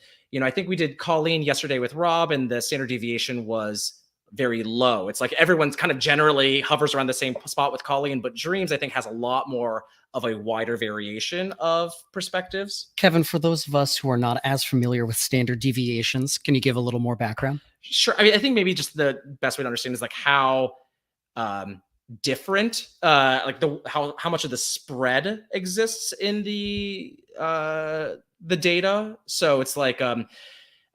think we did Colleen yesterday with Rob, and the standard deviation was very low. It's like everyone's kind of generally hovers around the same spot with Colleen, but Dreamz, I think, has a lot more of a wider variation of perspectives. Kevin, for those of us who are not as familiar with standard deviations, can you give a little more background? Sure. I mean, I think maybe just the best way to understand is like how different, how much of the spread exists in the data. So it's like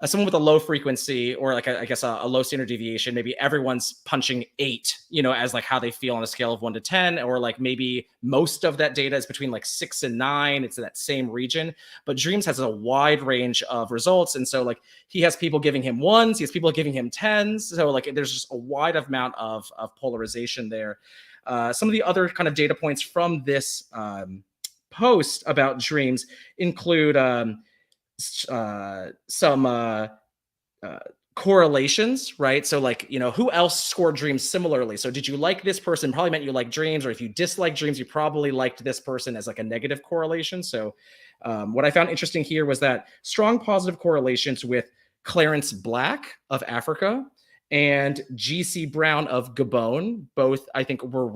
someone with a low frequency or like I guess a low standard deviation, maybe everyone's punching 8, as like how they feel on a scale of 1 to 10, or like maybe most of that data is between like 6 and 9. It's in that same region. But Dreamz has a wide range of results. And so like he has people giving him 1s, he has people giving him 10s. So like there's just a wide amount of polarization there. Some of the other kind of data points from this post about Dreamz include some correlations, right? So like, who else scored Dreamz similarly? So did you like this person? Probably meant you like Dreamz, or if you dislike Dreamz, you probably liked this person as like a negative correlation. So what I found interesting here was that strong positive correlations with Clarence Black of Africa and GC Brown of Gabon. Both, I think, were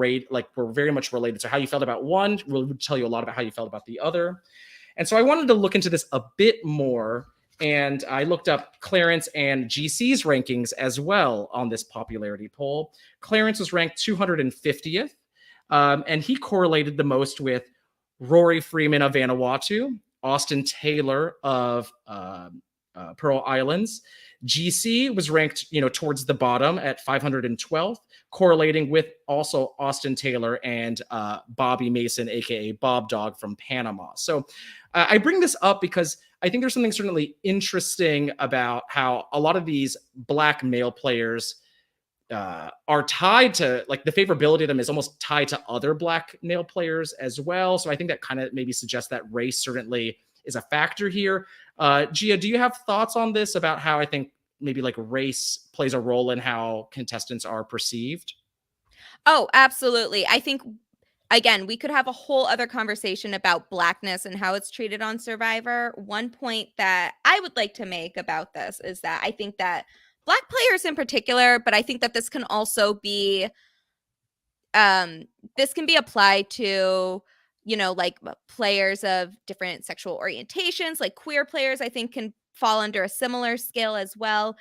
very much related. So how you felt about one will tell you a lot about how you felt about the other. And so I wanted to look into this a bit more, and I looked up Clarence and GC's rankings as well on this popularity poll. Clarence was ranked 250th, and he correlated the most with Rory Freeman of Vanuatu, Austin Taylor of Pearl Islands. GC was ranked, towards the bottom at 512th, correlating with also Austin Taylor and Bobby Mason, aka Bob Dog from Panama. So I bring this up because I think there's something certainly interesting about how a lot of these Black male players are tied to, like, the favorability of them is almost tied to other Black male players as well. So I think that kind of maybe suggests that race certainly is a factor here. Gia, do you have thoughts on this about how I think maybe like race plays a role in how contestants are perceived? Oh, absolutely. I think, again, we could have a whole other conversation about Blackness and how it's treated on Survivor. One point that I would like to make about this is that I think that Black players in particular, but I think that this can also be, this can be applied to, like players of different sexual orientations, like queer players, I think can fall under a similar scale as well.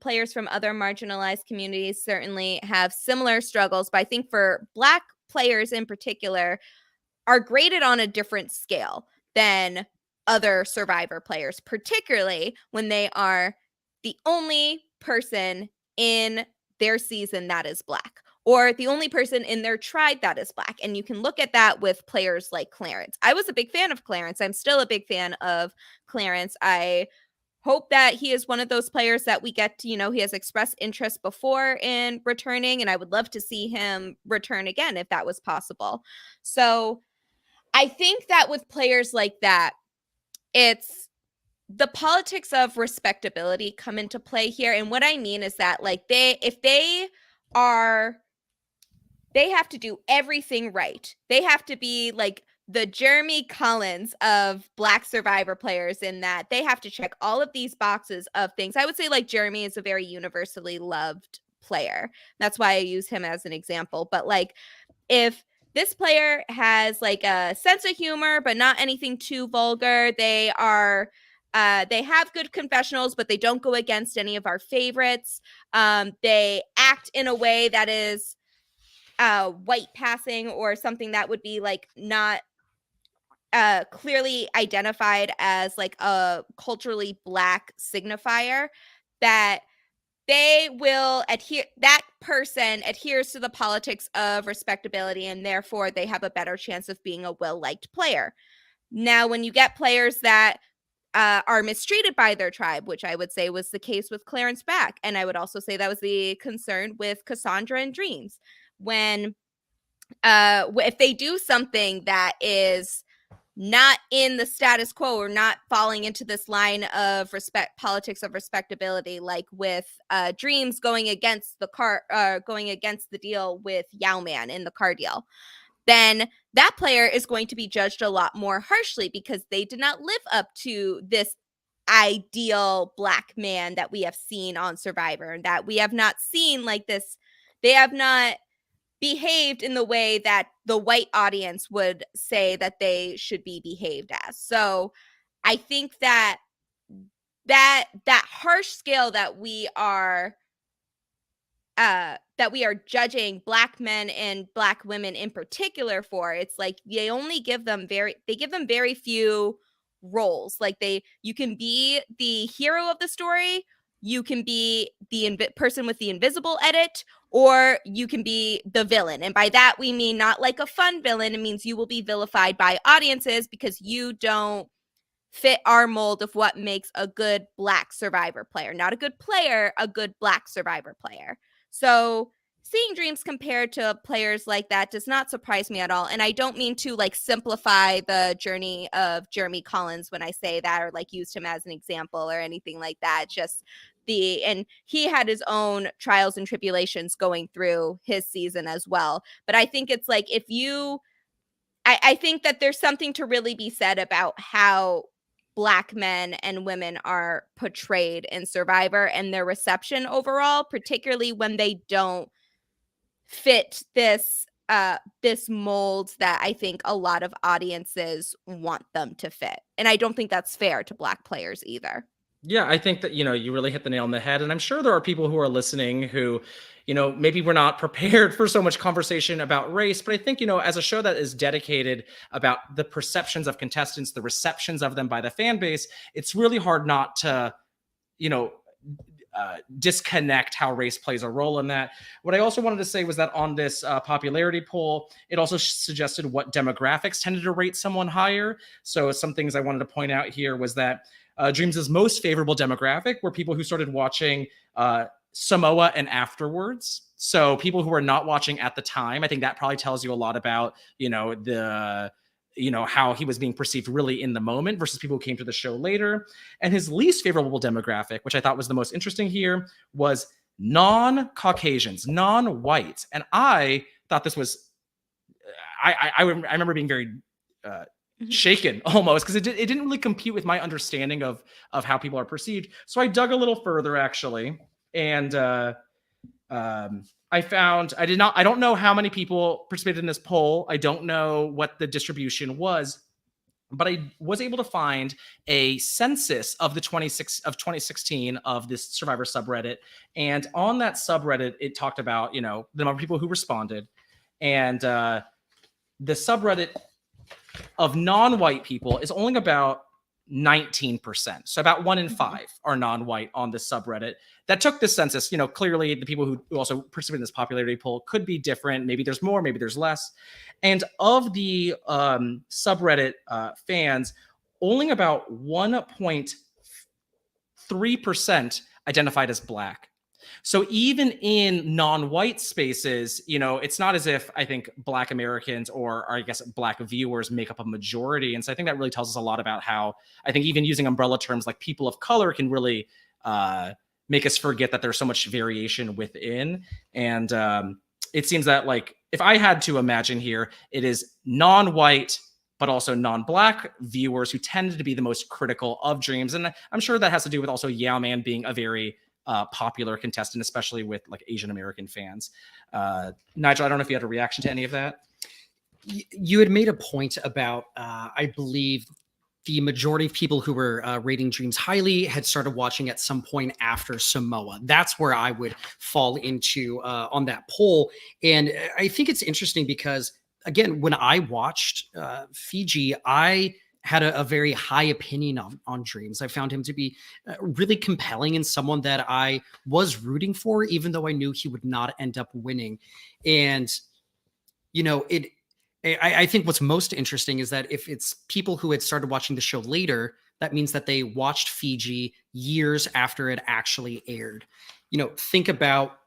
Players from other marginalized communities certainly have similar struggles, but I think for Black players in particular are graded on a different scale than other Survivor players, particularly when they are the only person in their season that is Black, or the only person in their tribe that is Black. And you can look at that with players like Clarence. I was a big fan of Clarence. I'm still a big fan of Clarence. I hope that he is one of those players that we get to, he has expressed interest before in returning, and I would love to see him return again if that was possible. So I think that with players like that, it's the politics of respectability come into play here. And what I mean is that, like, they have to do everything right. They have to be like the Jeremy Collins of Black Survivor players, in that they have to check all of these boxes of things. I would say like Jeremy is a very universally loved player. That's why I use him as an example. But like, if this player has like a sense of humor, but not anything too vulgar, they have good confessionals, but they don't go against any of our favorites. They act in a way that is white passing, or something that would be like not clearly identified as like a culturally Black signifier, that they will adhere, that person adheres to the politics of respectability, and therefore they have a better chance of being a well-liked player. Now, when you get players that are mistreated by their tribe, which I would say was the case with Clarence Back, and I would also say that was the concern with Cassandra and Dreamz, when if they do something that is not in the status quo, or not falling into this line of politics of respectability, like with Dreamz going against the deal with Yowman in the car deal, then that player is going to be judged a lot more harshly, because they did not live up to this ideal Black man that we have seen on Survivor, and that we have not seen like this. They have not behaved in the way that the white audience would say that they should be behaved as. So I think that harsh scale that we are judging Black men and Black women in particular for, it's like they give them very few roles. Like you can be the hero of the story, you can be the person with the invisible edit, or you can be the villain. And by that, we mean not like a fun villain. It means you will be vilified by audiences because you don't fit our mold of what makes a good Black Survivor player. Not a good player, a good Black Survivor player. So seeing Dreamz compared to players like that does not surprise me at all. And I don't mean to like simplify the journey of Jeremy Collins when I say that, or like use him as an example or anything like that. Just and he had his own trials and tribulations going through his season as well. But I think it's like, I think that there's something to really be said about how Black men and women are portrayed in Survivor and their reception overall, particularly when they don't fit this mold that I think a lot of audiences want them to fit. And I don't think that's fair to Black players either. Yeah, I think that, you really hit the nail on the head. And I'm sure there are people who are listening who, maybe we're not prepared for so much conversation about race. But I think, as a show that is dedicated about the perceptions of contestants, the receptions of them by the fan base, it's really hard not to, disconnect how race plays a role in that. What I also wanted to say was that on this popularity poll, it also suggested what demographics tended to rate someone higher. So some things I wanted to point out here was that Dreamz' most favorable demographic were people who started watching Samoa and afterwards. So people who were not watching at the time. I think that probably tells you a lot about, how he was being perceived really in the moment versus people who came to the show later. And his least favorable demographic, which I thought was the most interesting here, was non-Caucasians, non-whites. And I thought this was, I remember being very shaken almost, because it didn't really compute with my understanding of how people are perceived. So I dug a little further actually, and I don't know how many people participated in this poll. I don't know what the distribution was, but I was able to find a census of 2016 of this Survivor subreddit. And on that subreddit, it talked about, the number of people who responded, and the subreddit of non-white people is only about 19%. So about 1 in 5 are non-white on this subreddit that took this census. Clearly the people who also participate in this popularity poll could be different. Maybe there's more, maybe there's less. And of the subreddit fans, only about 1.3% identified as Black. So even in non-white spaces, it's not as if I think Black Americans or I guess Black viewers make up a majority. And so I think that really tells us a lot about how I think even using umbrella terms like people of color can really make us forget that there's so much variation within. And it seems that, like, if I had to imagine here, it is non-white but also non-Black viewers who tended to be the most critical of Dreamz. And I'm sure that has to do with also Yao Man being a very popular contestant, especially with like Asian American fans. Nigel, I don't know if you had a reaction to any of that. You had made a point about, I believe, the majority of people who were rating Dreamz highly had started watching at some point after Samoa. That's where I would fall into on that poll. And I think it's interesting because, again, when I watched Fiji, I had a very high opinion on Dreamz. I found him to be really compelling and someone that I was rooting for, even though I knew he would not end up winning. And, I think what's most interesting is that if it's people who had started watching the show later, that means that they watched Fiji years after it actually aired. Think about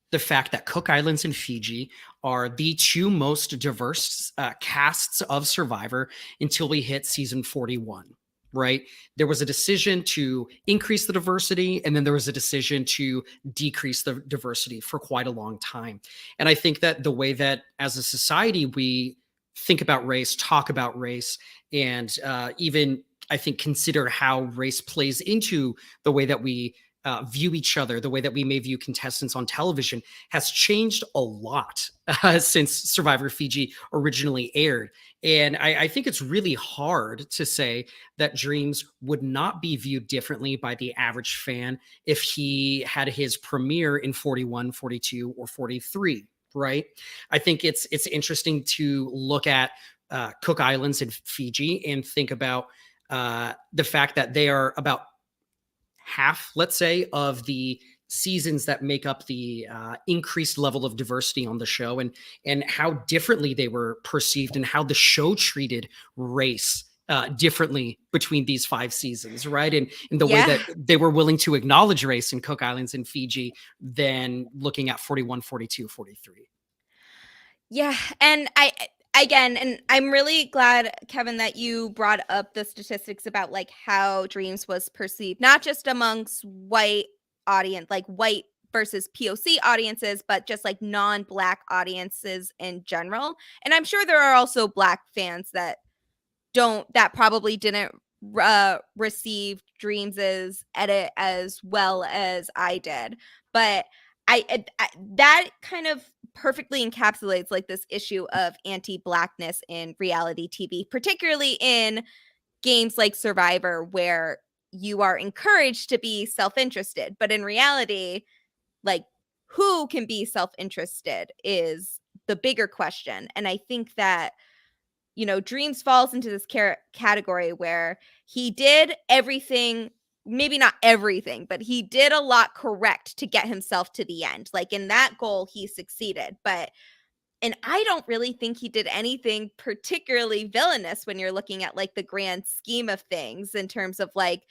the fact that Cook Islands and Fiji are the two most diverse casts of Survivor until we hit season 41, right? There was a decision to increase the diversity, and then there was a decision to decrease the diversity for quite a long time. And I think that the way that as a society we think about race, talk about race, and even I think consider how race plays into the way that we view each other, the way that we may view contestants on television has changed a lot since Survivor Fiji originally aired. And I think it's really hard to say that Dreamz would not be viewed differently by the average fan if he had his premiere in 41, 42, or 43, right? I think it's interesting to look at Cook Islands and Fiji and think about the fact that they are about half, let's say, of the seasons that make up the increased level of diversity on the show, and how differently they were perceived and how the show treated race differently between these 5 seasons, right? And in the way that they were willing to acknowledge race in Cook Islands and Fiji than looking at 41, 42, 43. Yeah. And and I'm really glad, Kevin, that you brought up the statistics about like how Dreamz was perceived, not just amongst white audience, like white versus POC audiences, but just like non-Black audiences in general. And I'm sure there are also Black fans that probably didn't receive Dreamz's edit as well as I did. But I that kind of perfectly encapsulates like this issue of anti-Blackness in reality TV, particularly in games like Survivor, where you are encouraged to be self-interested, but in reality, like, who can be self-interested is the bigger question. And I think that, you know, Dreamz falls into this category where he did everything, maybe not everything, but he did a lot correct to get himself to the end. Like, in that goal, he succeeded. And I don't really think he did anything particularly villainous when you're looking at like the grand scheme of things, in terms of like,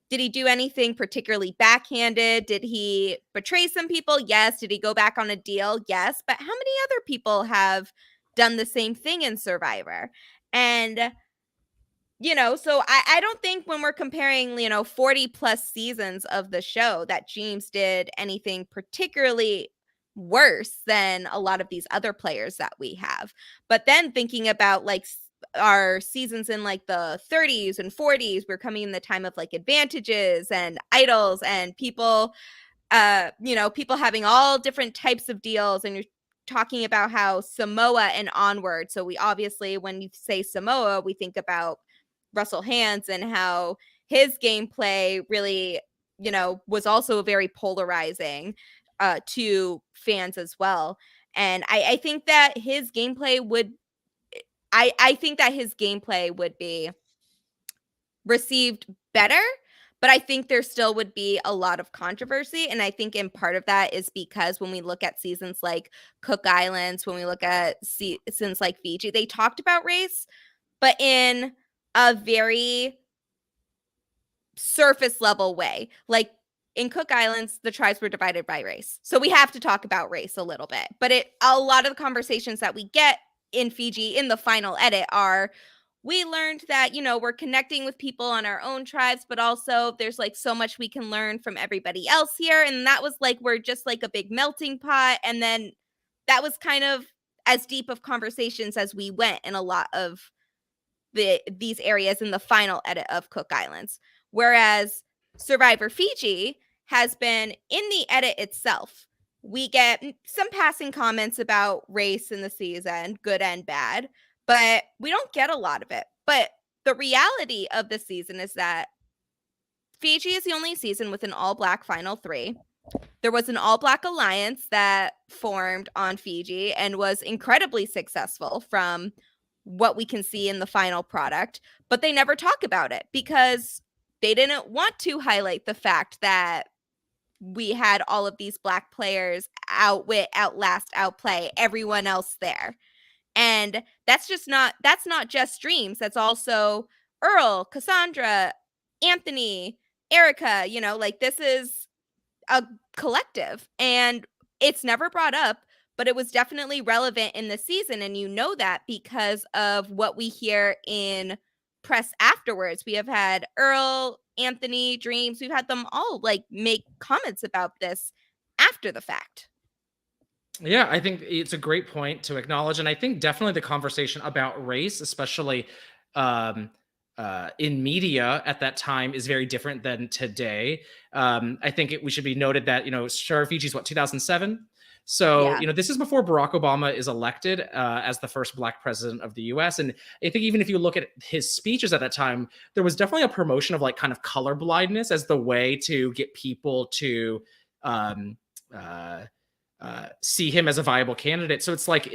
did he do anything particularly backhanded? Did he betray some people? Yes. Did he go back on a deal? Yes. But how many other people have done the same thing in Survivor? And, you know, so I don't think when we're comparing, you know, 40 plus seasons of the show that Dreamz did anything particularly worse than a lot of these other players that we have. But then thinking about like our seasons in like the 30s and 40s, we're coming in the time of like advantages and idols and people, you know, people having all different types of deals. And you're talking about how Samoa and onward. So we obviously, when you say Samoa, we think about Russell Hantz and how his gameplay really, you know, was also very polarizing to fans as well. And I think that his gameplay would, I think that his gameplay would be received better, but I think there still would be a lot of controversy. And I think in part of that is because when we look at seasons like Cook Islands, when we look at seasons like Fiji, they talked about race, but in a very surface level way. Like in Cook Islands, the tribes were divided by race. So we have to talk about race a little bit. But a lot of the conversations that we get in Fiji in the final edit are, we learned that, you know, we're connecting with people on our own tribes, but also there's like so much we can learn from everybody else here. And that was like, we're just like a big melting pot. And then that was kind of as deep of conversations as we went in a lot of these areas in the final edit of Cook Islands. Whereas Survivor Fiji has been in the edit itself. We get some passing comments about race in the season, good and bad, but we don't get a lot of it. But the reality of the season is that Fiji is the only season with an all-Black final 3. There was an all-Black alliance that formed on Fiji and was incredibly successful from what we can see in the final product, but they never talk about it because they didn't want to highlight the fact that we had all of these Black players outwit, outlast, outplay everyone else there. And that's not just Dreamz. That's also Earl, Cassandra, Anthony, Erica, you know, like this is a collective and it's never brought up, but it was definitely relevant in the season. And you know that because of what we hear in press afterwards. We have had Earl, Anthony, Dreamz, we've had them all like make comments about this after the fact. Yeah, I think it's a great point to acknowledge. And I think definitely the conversation about race, especially in media at that time, is very different than today. I think we should be noted that, you know, Sure Fiji's 2007. So, Yeah. you know, this is before Barack Obama is elected as the first Black president of the US. And I think even if you look at his speeches at that time, there was definitely a promotion of like kind of color blindness as the way to get people to see him as a viable candidate. So it's like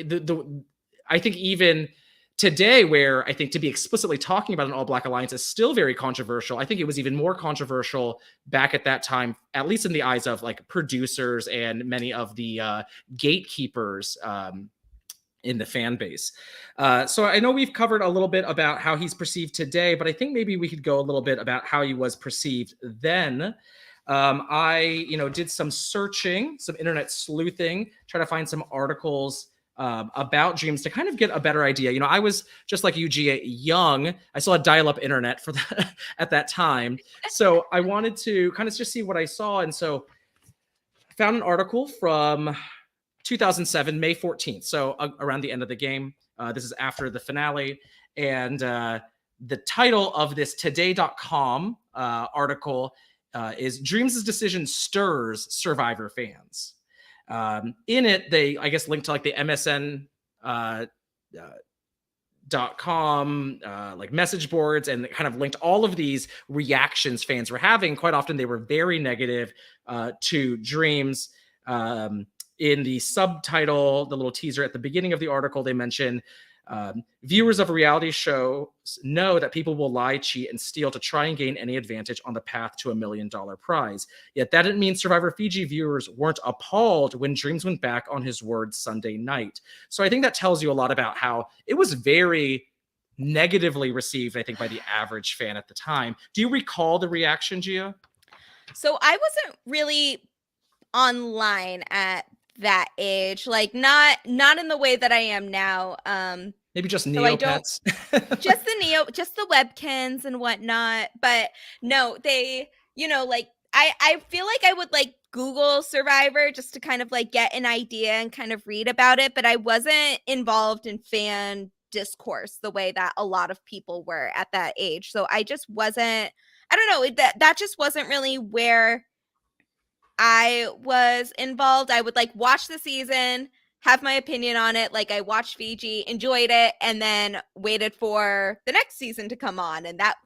I think even today, where I think to be explicitly talking about an all-black alliance is still very controversial, I think it was even more controversial back at that time, at least in the eyes of like producers and many of the gatekeepers in the fan base. So I know we've covered a little bit about how he's perceived today, but I think maybe we could go a little bit about how he was perceived then. I, did some searching, some internet sleuthing, try to find some articles about Dreamz to kind of get a better idea. I was just like you, Gia, young. I still had dial-up internet for that at that time. So I wanted to kind of just see what I saw. And so I found an article from 2007, May 14th. So around the end of the game. This is after the finale. And the title of this today.com article is Dreamz' decision stirs Survivor fans. In it, they, I guess, linked to like the MSN .com like message boards, and kind of linked all of these reactions fans were having. Quite often they were very negative to Dreamz. In the subtitle, the little teaser at the beginning of the article, they mention viewers of a reality show know that people will lie, cheat, and steal to try and gain any advantage on the path to $1 million prize. Yet that didn't mean Survivor Fiji viewers weren't appalled when Dreamz went back on his word Sunday night. So I think that tells you a lot about how it was very negatively received, I think, by the average fan at the time. Do you recall the reaction, Gia? So I wasn't really online at that age, like not in the way that I am now. Maybe just Neopets. Just the webkins and whatnot. But no, they, like I feel like I would like Google Survivor just to kind of like get an idea and kind of read about it, but I wasn't involved in fan discourse the way that a lot of people were at that age. So I just wasn't, I don't know, that just wasn't really where I was involved. I would like watch the season, have my opinion on it. Like I watched Fiji, enjoyed it, and then waited for the next season to come on. And that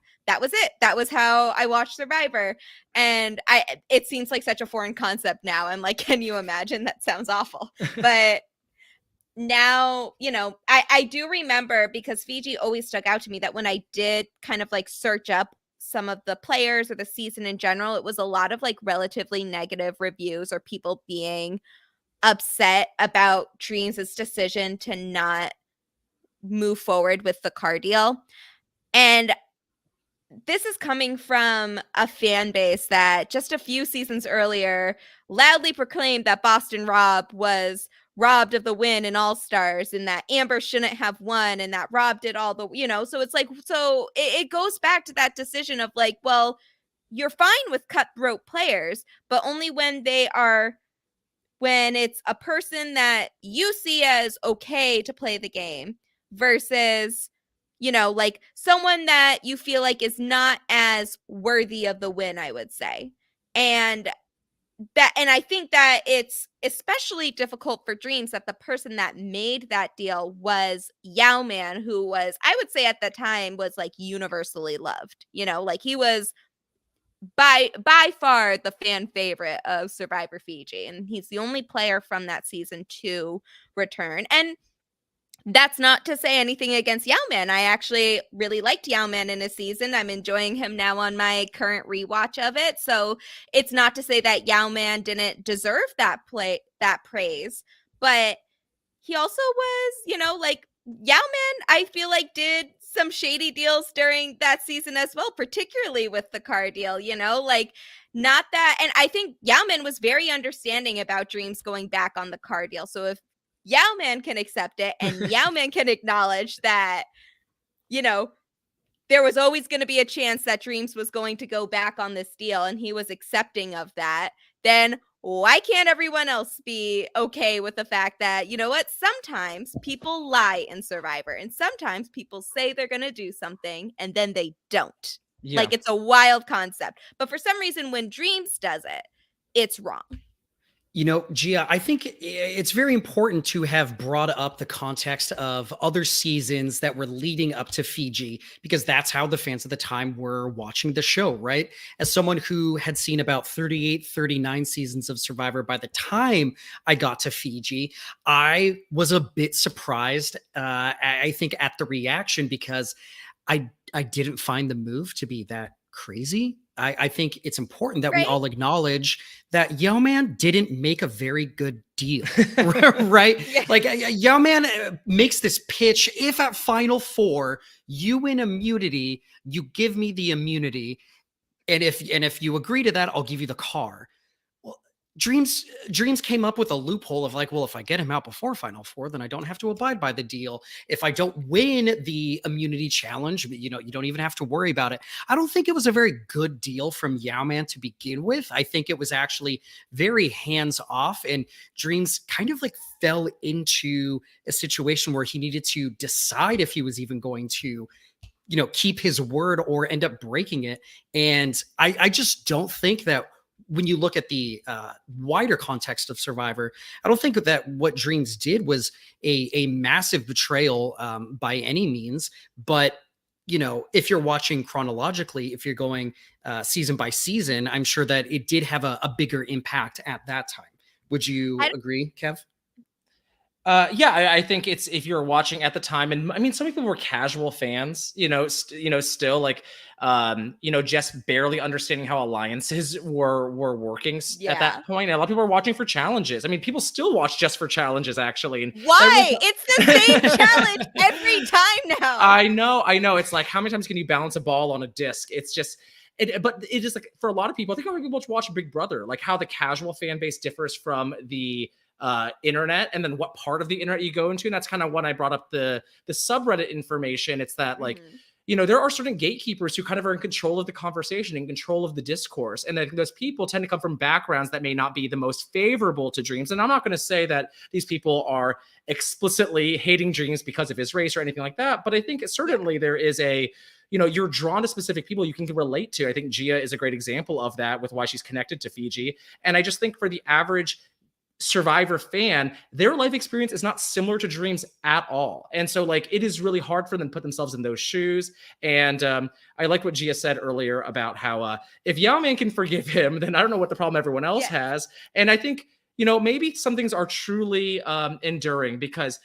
was it. That was how I watched Survivor. And it seems like such a foreign concept now. I'm like, can you imagine? That sounds awful. But now, I do remember, because Fiji always stuck out to me, that when I did kind of like search up some of the players or the season in general, it was a lot of like relatively negative reviews or people being upset about Dreamz' decision to not move forward with the car deal. And this is coming from a fan base that just a few seasons earlier loudly proclaimed that Boston Rob was robbed of the win in All Stars, and that Amber shouldn't have won, and that Rob did all the, so it's like, so it goes back to that decision of like, well, you're fine with cutthroat players, but only when it's a person that you see as okay to play the game versus, like someone that you feel like is not as worthy of the win, I would say. And I think that it's especially difficult for Dreamz that the person that made that deal was Yao-Man, who was, I would say at the time, was like universally loved. Like he was by far the fan favorite of Survivor Fiji, and he's the only player from that season to return. And that's not to say anything against Yao-Man. I actually really liked Yao-Man in a season. I'm enjoying him now on my current rewatch of it. So it's not to say that Yao-Man didn't deserve that praise, but he also was, like Yao-Man, I feel like did some shady deals during that season as well, particularly with the car deal, like not that. And I think Yao-Man was very understanding about Dreamz going back on the car deal. So if Yao-Man can accept it, and Yao-Man can acknowledge that, there was always going to be a chance that Dreamz was going to go back on this deal, and he was accepting of that, then why can't everyone else be okay with the fact that, what, sometimes people lie in Survivor, and sometimes people say they're going to do something and then they don't. Yeah. Like, it's a wild concept. But for some reason, when Dreamz does it, it's wrong. You know, Gia, I think it's very important to have brought up the context of other seasons that were leading up to Fiji, because that's how the fans at the time were watching the show, right? As someone who had seen about 38, 39 seasons of Survivor by the time I got to Fiji, I was a bit surprised, I think, at the reaction, because I didn't find the move to be that crazy. I think it's important that we Right? all acknowledge that Yo Man didn't make a very good deal, right? Yeah. Like Yo Man makes this pitch: if at Final Four you win immunity, you give me the immunity, and if you agree to that, I'll give you the car. Well, Dreamz came up with a loophole of like, well, if I get him out before Final Four, then I don't have to abide by the deal. If I don't win the immunity challenge, you know, you don't even have to worry about it. I don't think it was a very good deal from Yao-Man to begin with. I think it was actually very hands off, and Dreamz kind of like fell into a situation where he needed to decide if he was even going to, you know, keep his word or end up breaking it. And I just don't think that when you look at the wider context of Survivor, I don't think that what Dreamz did was a massive betrayal by any means. But, you know, if you're watching chronologically, if you're going season by season, I'm sure that it did have a bigger impact at that time. Would you agree, Kev? Yeah, I think it's, if you're watching at the time, and I mean, some people were casual fans, you know, still like, you know, just barely understanding how alliances were working at that point. And a lot of people were watching for challenges. I mean, people still watch just for challenges, actually. And why? It's the same challenge every time now. I know. It's like, how many times can you balance a ball on a disc? It's just. But it is like, for a lot of people, I think a lot of people watch Big Brother, like how the casual fan base differs from the internet, and then what part of the internet you go into. And that's kind of when I brought up the subreddit information. It's that like, you know, there are certain gatekeepers who kind of are in control of the conversation, in control of the discourse. And then those people tend to come from backgrounds that may not be the most favorable to Dreamz. And I'm not going to say that these people are explicitly hating Dreamz because of his race or anything like that. But I think certainly there is a, you know, you're drawn to specific people you can relate to. I think Gia is a great example of that, with why she's connected to Fiji. And I just think for the average Survivor fan, their life experience is not similar to Dreamz at all. And so like, it is really hard for them to put themselves in those shoes. And I like what Gia said earlier about how if Yao-Man can forgive him, then I don't know what the problem everyone else has. And I think, you know, maybe some things are truly enduring, because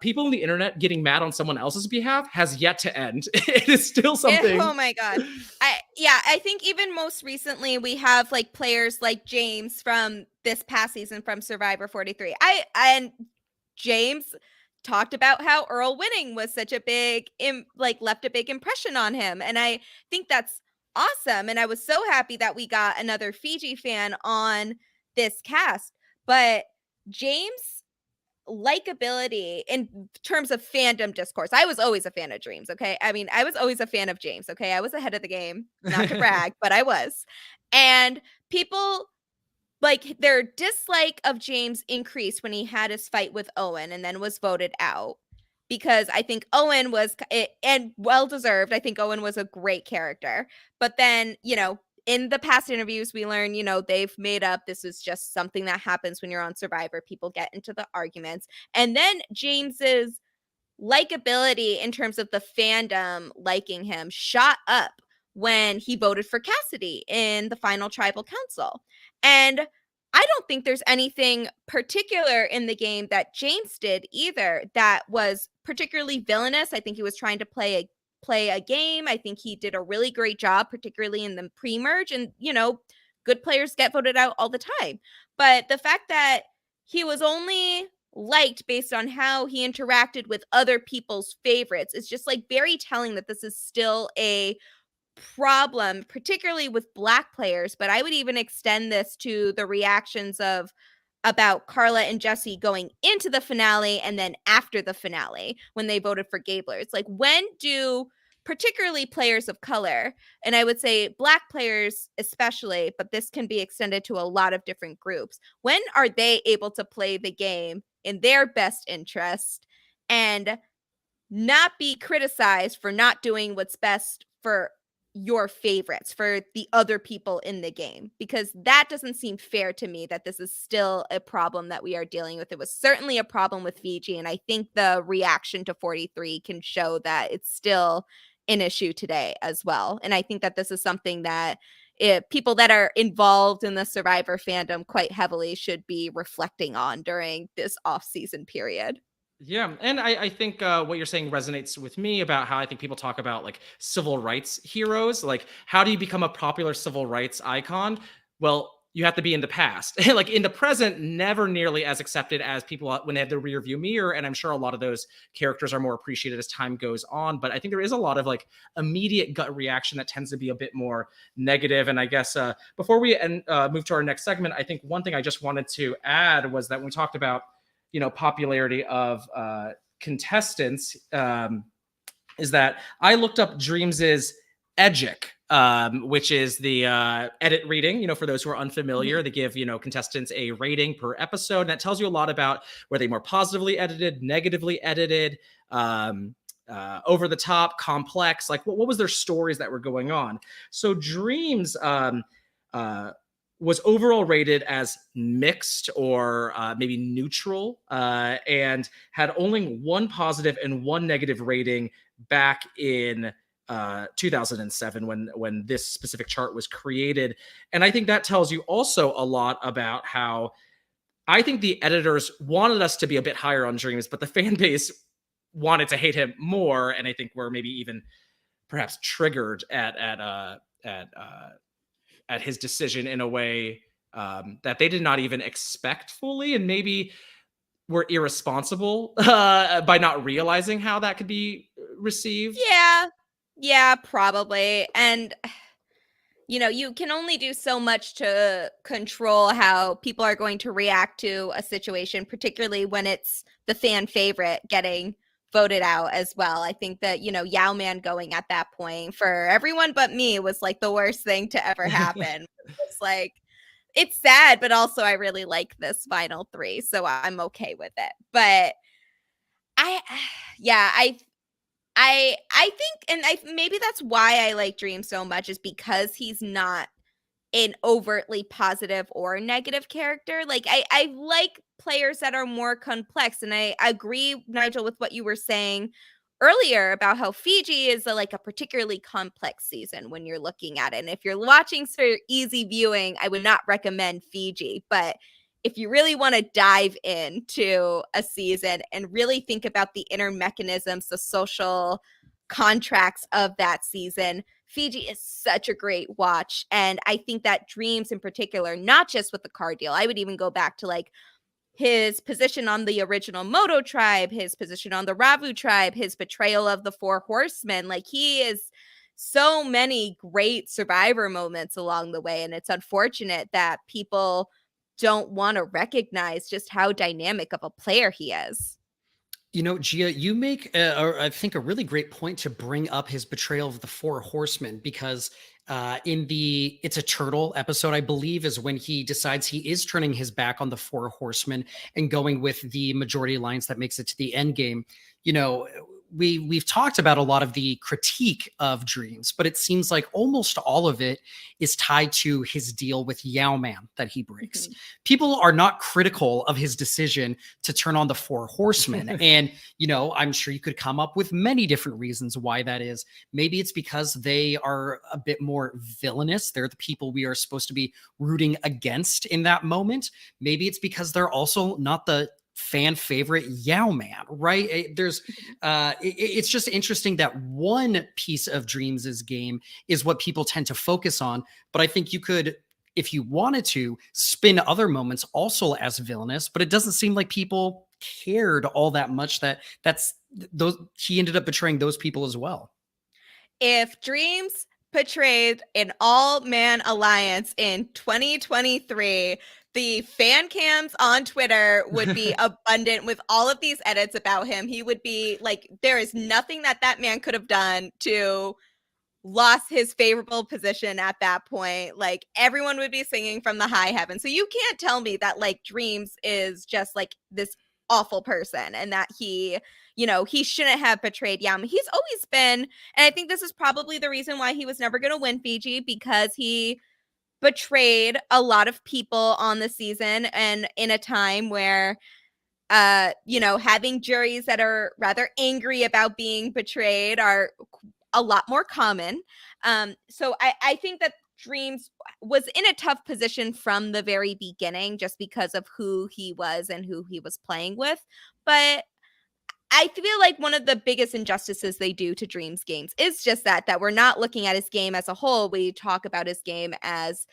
people on the internet getting mad on someone else's behalf has yet to end. It is still something. Oh my God. I think even most recently we have like players like James from this past season from Survivor 43. And James talked about how Earl winning was such a big, left a big impression on him. And I think that's awesome. And I was so happy that we got another Fiji fan on this cast. But James' likability in terms of fandom discourse, I was always a fan of Dreamz. Okay, I mean, I was always a fan of James. Okay, I was ahead of the game, not to brag, but I was. And people, like, their dislike of James increased when he had his fight with Owen and then was voted out, because I think Owen was, and well deserved. I think Owen was a great character, but then, you know, in the past interviews, we learn, you know, they've made up, this is just something that happens when you're on Survivor. People get into the arguments. And then James's likability in terms of the fandom liking him shot up when he voted for Cassidy in the final tribal council. And I don't think there's anything particular in the game that James did either that was particularly villainous. I think he was trying to play a game. I think he did a really great job, particularly in the pre-merge. And, you know, good players get voted out all the time. But the fact that he was only liked based on how he interacted with other people's favorites is just like very telling that this is still a problem, particularly with Black players. But I would even extend this to the reactions of about Carla and Jesse going into the finale and then after the finale when they voted for Gabler. It's like, when do particularly players of color, and I would say Black players especially, but this can be extended to a lot of different groups, when are they able to play the game in their best interest and not be criticized for not doing what's best for your favorites for the other people in the game, because that doesn't seem fair to me that this is still a problem that we are dealing with. It was certainly a problem with Fiji, and I think the reaction to 43 can show that it's still an issue today as well. And I think that this is something that people that are involved in the Survivor fandom quite heavily should be reflecting on during this off-season period. Yeah, and I think what you're saying resonates with me about how I think people talk about like civil rights heroes. Like, how do you become a popular civil rights icon? Well, you have to be in the past. Like in the present, never nearly as accepted as people when they have the rear view mirror. And I'm sure a lot of those characters are more appreciated as time goes on. But I think there is a lot of like immediate gut reaction that tends to be a bit more negative. And I guess before we move to our next segment, I think one thing I just wanted to add was that when we talked about popularity of contestants, is that I looked up Dreamz's Edgic, which is the edit reading. For those who are unfamiliar, they give contestants a rating per episode, and that tells you a lot about were they more positively edited, negatively edited, over the top, complex. Like what was their stories that were going on? So Dreamz was overall rated as mixed or maybe neutral, and had only one positive and one negative rating back in 2007 when this specific chart was created. And I think that tells you also a lot about how I think the editors wanted us to be a bit higher on Dreamz, but the fan base wanted to hate him more. And I think we're maybe even perhaps triggered at his decision in a way that they did not even expect fully, and maybe were irresponsible by not realizing how that could be received. Yeah, probably. And you can only do so much to control how people are going to react to a situation, particularly when it's the fan favorite getting voted out as well. I think that, Yao Man going at that point for everyone but me was like the worst thing to ever happen. It's like, it's sad, but also I really like this final three, so I'm okay with it. But I think, and maybe that's why I like Dream so much, is because he's not an overtly positive or negative character. Like I like players that are more complex, and I agree, Nigel, with what you were saying earlier about how Fiji is a particularly complex season when you're looking at it. And if you're watching for easy viewing, I would not recommend Fiji. But if you really want to dive into a season and really think about the inner mechanisms, the social contracts of that season, Fiji is such a great watch. And I think that Dreamz in particular, not just with the card deal, I would even go back to his position on the original Moto tribe, his position on the Ravu tribe, his betrayal of the Four Horsemen. He is so many great Survivor moments along the way. And it's unfortunate that people don't want to recognize just how dynamic of a player he is. Gia, you make, I think, a really great point to bring up his betrayal of the Four Horsemen, because in the It's a Turtle episode, I believe, is when he decides he is turning his back on the Four Horsemen and going with the majority alliance that makes it to the end game. We've talked about a lot of the critique of Dreamz, but it seems like almost all of it is tied to his deal with Yao Man that he breaks. Mm-hmm. People are not critical of his decision to turn on the Four Horsemen. And, I'm sure you could come up with many different reasons why that is. Maybe it's because they are a bit more villainous. They're the people we are supposed to be rooting against in that moment. Maybe it's because they're also not the fan favorite Yao Man, right? It's just interesting that one piece of Dreamz's game is what people tend to focus on, but I think you could, if you wanted to, spin other moments also as villainous, but it doesn't seem like people cared all that much he ended up betraying those people as well. If Dreamz portrayed an all-man alliance in 2023, the fan cams on Twitter would be abundant with all of these edits about him. He would be there is nothing that man could have done to lost his favorable position at that point. Everyone would be singing from the high heaven. So you can't tell me that Dreamz is just this awful person and that he, you know, he shouldn't have betrayed Yama. He's always been, and I think this is probably the reason why he was never going to win Fiji, because he betrayed a lot of people on the season, and in a time where you know, having juries that are rather angry about being betrayed are a lot more common. So I think that Dreamz was in a tough position from the very beginning just because of who he was and who he was playing with. But I feel like one of the biggest injustices they do to Dreamz games is just that we're not looking at his game as a whole. We talk about his game as,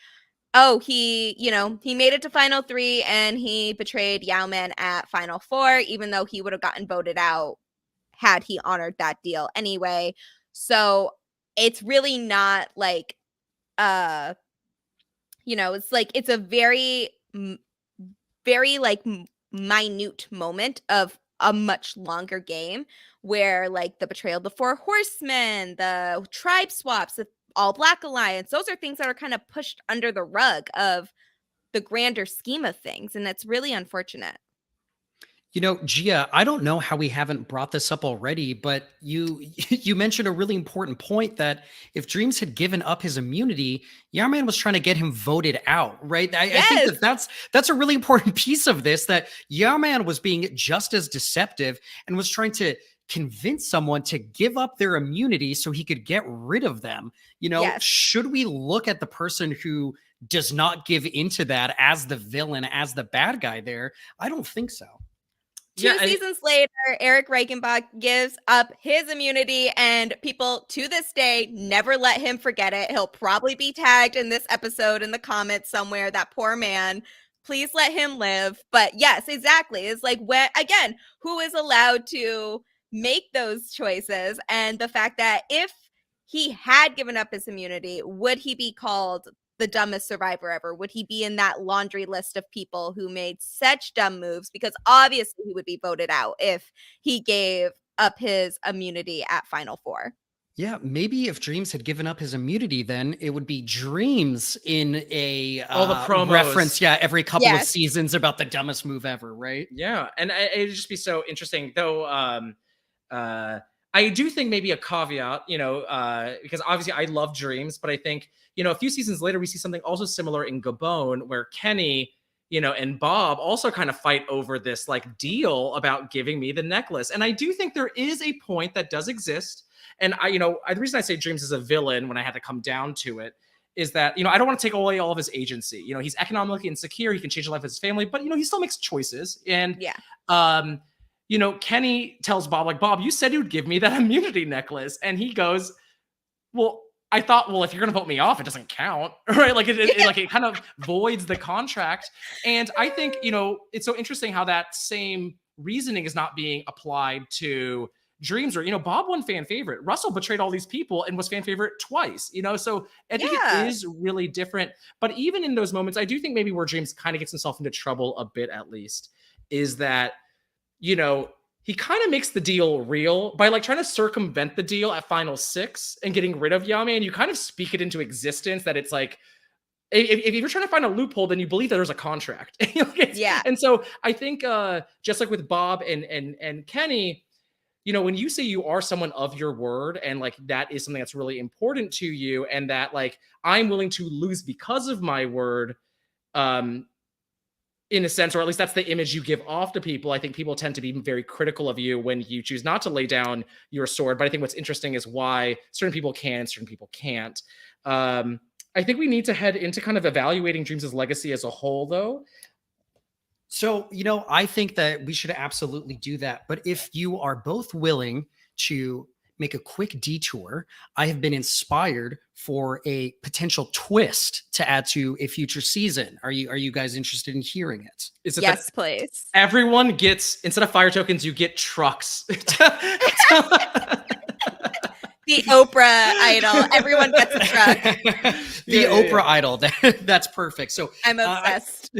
oh, he, you know, he made it to Final 3 and he betrayed Yao-Man at Final 4, even though he would have gotten voted out had he honored that deal anyway. So it's really not like, you know, it's like, it's a very, very like minute moment of a much longer game where like the betrayal of the Four Horsemen, the tribe swaps, the All Black Alliance, those are things that are kind of pushed under the rug of the grander scheme of things. And that's really unfortunate. You know, Gia, I don't know how we haven't brought this up already, but you you mentioned a really important point that if Dreamz had given up his immunity, Yao-Man was trying to get him voted out, right? I think that's a really important piece of this, that Yao-Man was being just as deceptive and was trying to convince someone to give up their immunity so he could get rid of them. You know, should we look at the person who does not give into that as the villain, as the bad guy there? I don't think so. Two seasons later, Eric Reichenbach gives up his immunity, and people to this day never let him forget it. He'll probably be tagged in this episode in the comments somewhere. That poor man. Please let him live. But yes, exactly. It's like, when, again, who is allowed to make those choices? And the fact that if he had given up his immunity, would he be called the dumbest survivor ever? Would he be in that laundry list of people who made such dumb moves? Because obviously he would be voted out if he gave up his immunity at Final 4. Yeah, maybe if Dreamz had given up his immunity, then it would be Dreamz in a all the promos reference, every couple of seasons about the dumbest move ever, right? Yeah, and it'd just be so interesting, though. I do think maybe a caveat, you know, because obviously I love Dreamz, but I think, you know, a few seasons later, we see something also similar in Gabon where Kenny, you know, and Bob also kind of fight over this like deal about giving me the necklace. And I do think there is a point that does exist. And I, you know, the reason I say Dreamz is a villain when I had to come down to it is that, you know, I don't want to take away all of his agency. You know, he's economically insecure. He can change the life of his family, but, you know, he still makes choices. And, you know, Kenny tells Bob, like, Bob, you said you'd give me that immunity necklace. And he goes, well, I thought, well, if you're going to vote me off, it doesn't count, right? Like it kind of voids the contract. And I think, you know, it's so interesting how that same reasoning is not being applied to Dreamz, or, you know, Bob won fan favorite. Russell betrayed all these people and was fan favorite twice, you know? So I think it is really different. But even in those moments, I do think maybe where Dreamz kind of gets himself into trouble a bit, at least, is that, you know, he kind of makes the deal real by like trying to circumvent the deal at Final 6 and getting rid of Yao-Man. You kind of speak it into existence that it's like, if you're trying to find a loophole, then you believe that there's a contract. And so I think just like with Bob and Kenny, you know, when you say you are someone of your word and like that is something that's really important to you, and that like I'm willing to lose because of my word, in a sense, or at least that's the image you give off to people. I think people tend to be very critical of you when you choose not to lay down your sword. But I think what's interesting is why certain people can, certain people can't. I think we need to head into kind of evaluating Dreamz' legacy as a whole, though. So, you know, I think that we should absolutely do that. But if you are both willing to make a quick detour, I have been inspired for a potential twist to add to a future season. Are you guys interested in hearing it? Is it yes, please. Everyone gets, instead of fire tokens, you get trucks. The Oprah Idol. Everyone gets a truck. The Oprah Idol. That's perfect. So I'm obsessed.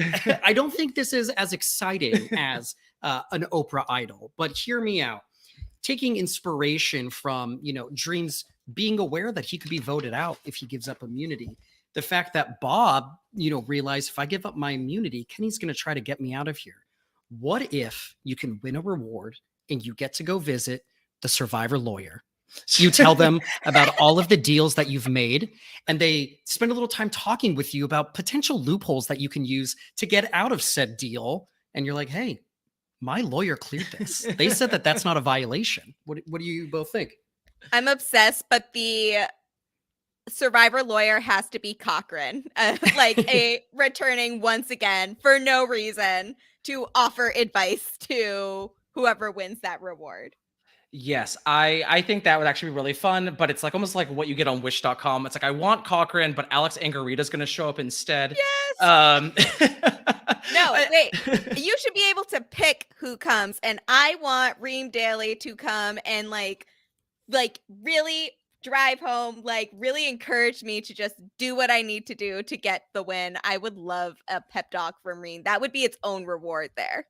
I don't think this is as exciting as an Oprah Idol, but hear me out. Taking inspiration from, you know, Dreamz being aware that he could be voted out if he gives up immunity. The fact that Bob, you know, realized if I give up my immunity, Kenny's going to try to get me out of here. what if you can win a reward and you get to go visit the survivor lawyer? So you tell them about all of the deals that you've made, and they spend a little time talking with you about potential loopholes that you can use to get out of said deal. And you're like, hey, my lawyer cleared this. They said that that's not a violation. What do you both think? I'm obsessed, but the survivor lawyer has to be Cochran, returning once again for no reason to offer advice to whoever wins that reward. Yes, I think that would actually be really fun, but it's like almost like what you get on wish.com. It's like, I want Cochran, but Alex Angarita is going to show up instead. Yes. No, wait. You should be able to pick who comes, and I want Reem Daly to come and like really drive home, like really encourage me to just do what I need to do to get the win. I would love a pep talk from Reem. That would be its own reward there.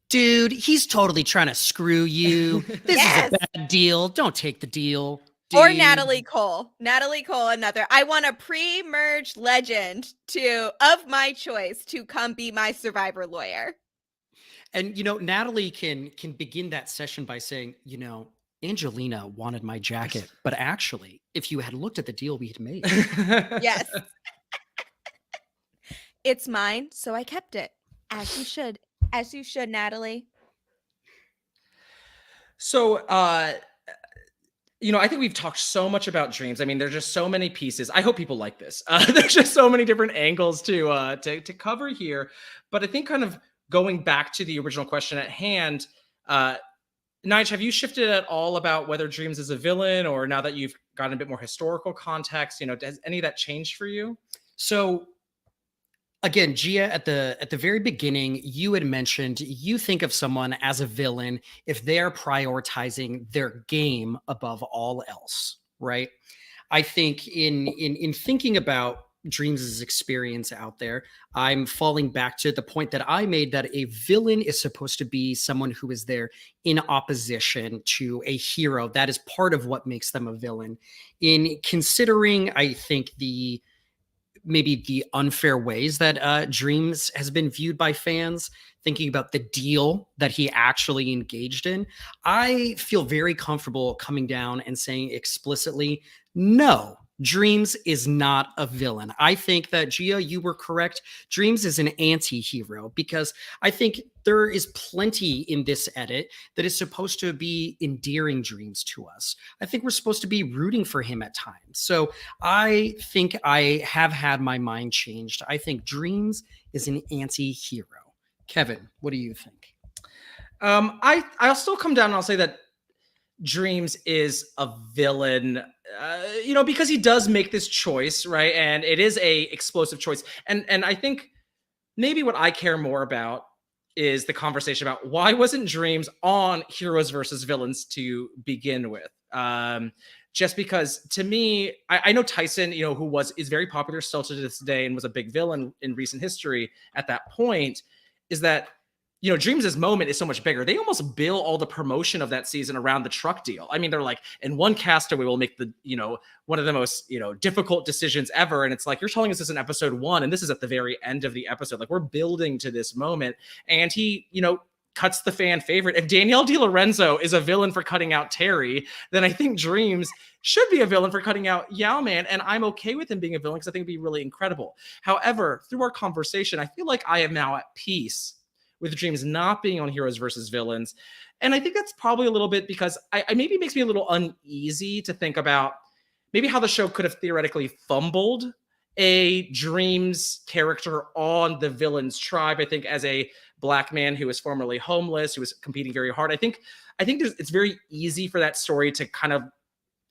Dude, he's totally trying to screw you. This is a bad deal. Don't take the deal. Dude. Or Natalie Cole. Natalie Cole, another. I want a pre-merge legend of my choice to come be my survivor lawyer. And Natalie can begin that session by saying, Angelina wanted my jacket, but actually, if you had looked at the deal we had made. Yes. It's mine, so I kept it. As you should. As you should, Natalie. So, I think we've talked so much about Dreamz. I mean, there's just so many pieces. I hope people like this. There's just so many different angles to cover here. But I think kind of going back to the original question at hand, Nigel, have you shifted at all about whether Dreamz is a villain, or now that you've gotten a bit more historical context, has any of that changed for you? So, again, Gia, at the very beginning, you had mentioned you think of someone as a villain if they are prioritizing their game above all else, right? I think in thinking about Dreamz' experience out there, I'm falling back to the point that I made, that a villain is supposed to be someone who is there in opposition to a hero. That is part of what makes them a villain. In considering, I think, maybe the unfair ways that Dreamz has been viewed by fans, thinking about the deal that he actually engaged in, I feel very comfortable coming down and saying explicitly, no, Dreamz is not a villain. I think that, Gia, you were correct. Dreamz is an anti-hero, because I think there is plenty in this edit that is supposed to be endearing Dreamz to us. I think we're supposed to be rooting for him at times. So I think I have had my mind changed. I think Dreamz is an anti-hero. Kevin, what do you think? I'll still come down and I'll say that Dreamz is a villain, because he does make this choice, right? And it is a explosive choice. And I think maybe what I care more about is the conversation about why wasn't Dreamz on Heroes versus Villains to begin with? Just because, to me, I know Tyson, who is very popular still to this day and was a big villain in recent history at that point, is that Dreamz' moment is so much bigger. They almost bill all the promotion of that season around the truck deal. I mean, they're like, in one castaway will make the, one of the most, difficult decisions ever. And it's like, you're telling us this in episode 1, and this is at the very end of the episode. Like, we're building to this moment. And he, cuts the fan favorite. If Danielle DiLorenzo is a villain for cutting out Terry, then I think Dreamz should be a villain for cutting out Yao-Man. And I'm okay with him being a villain because I think it'd be really incredible. However, through our conversation, I feel like I am now at peace with Dreamz not being on Heroes versus Villains. And I think that's probably a little bit because I maybe makes me a little uneasy to think about maybe how the show could have theoretically fumbled a Dreamz character on the villain's tribe. I think as a Black man who was formerly homeless, who was competing very hard, I think it's very easy for that story to kind of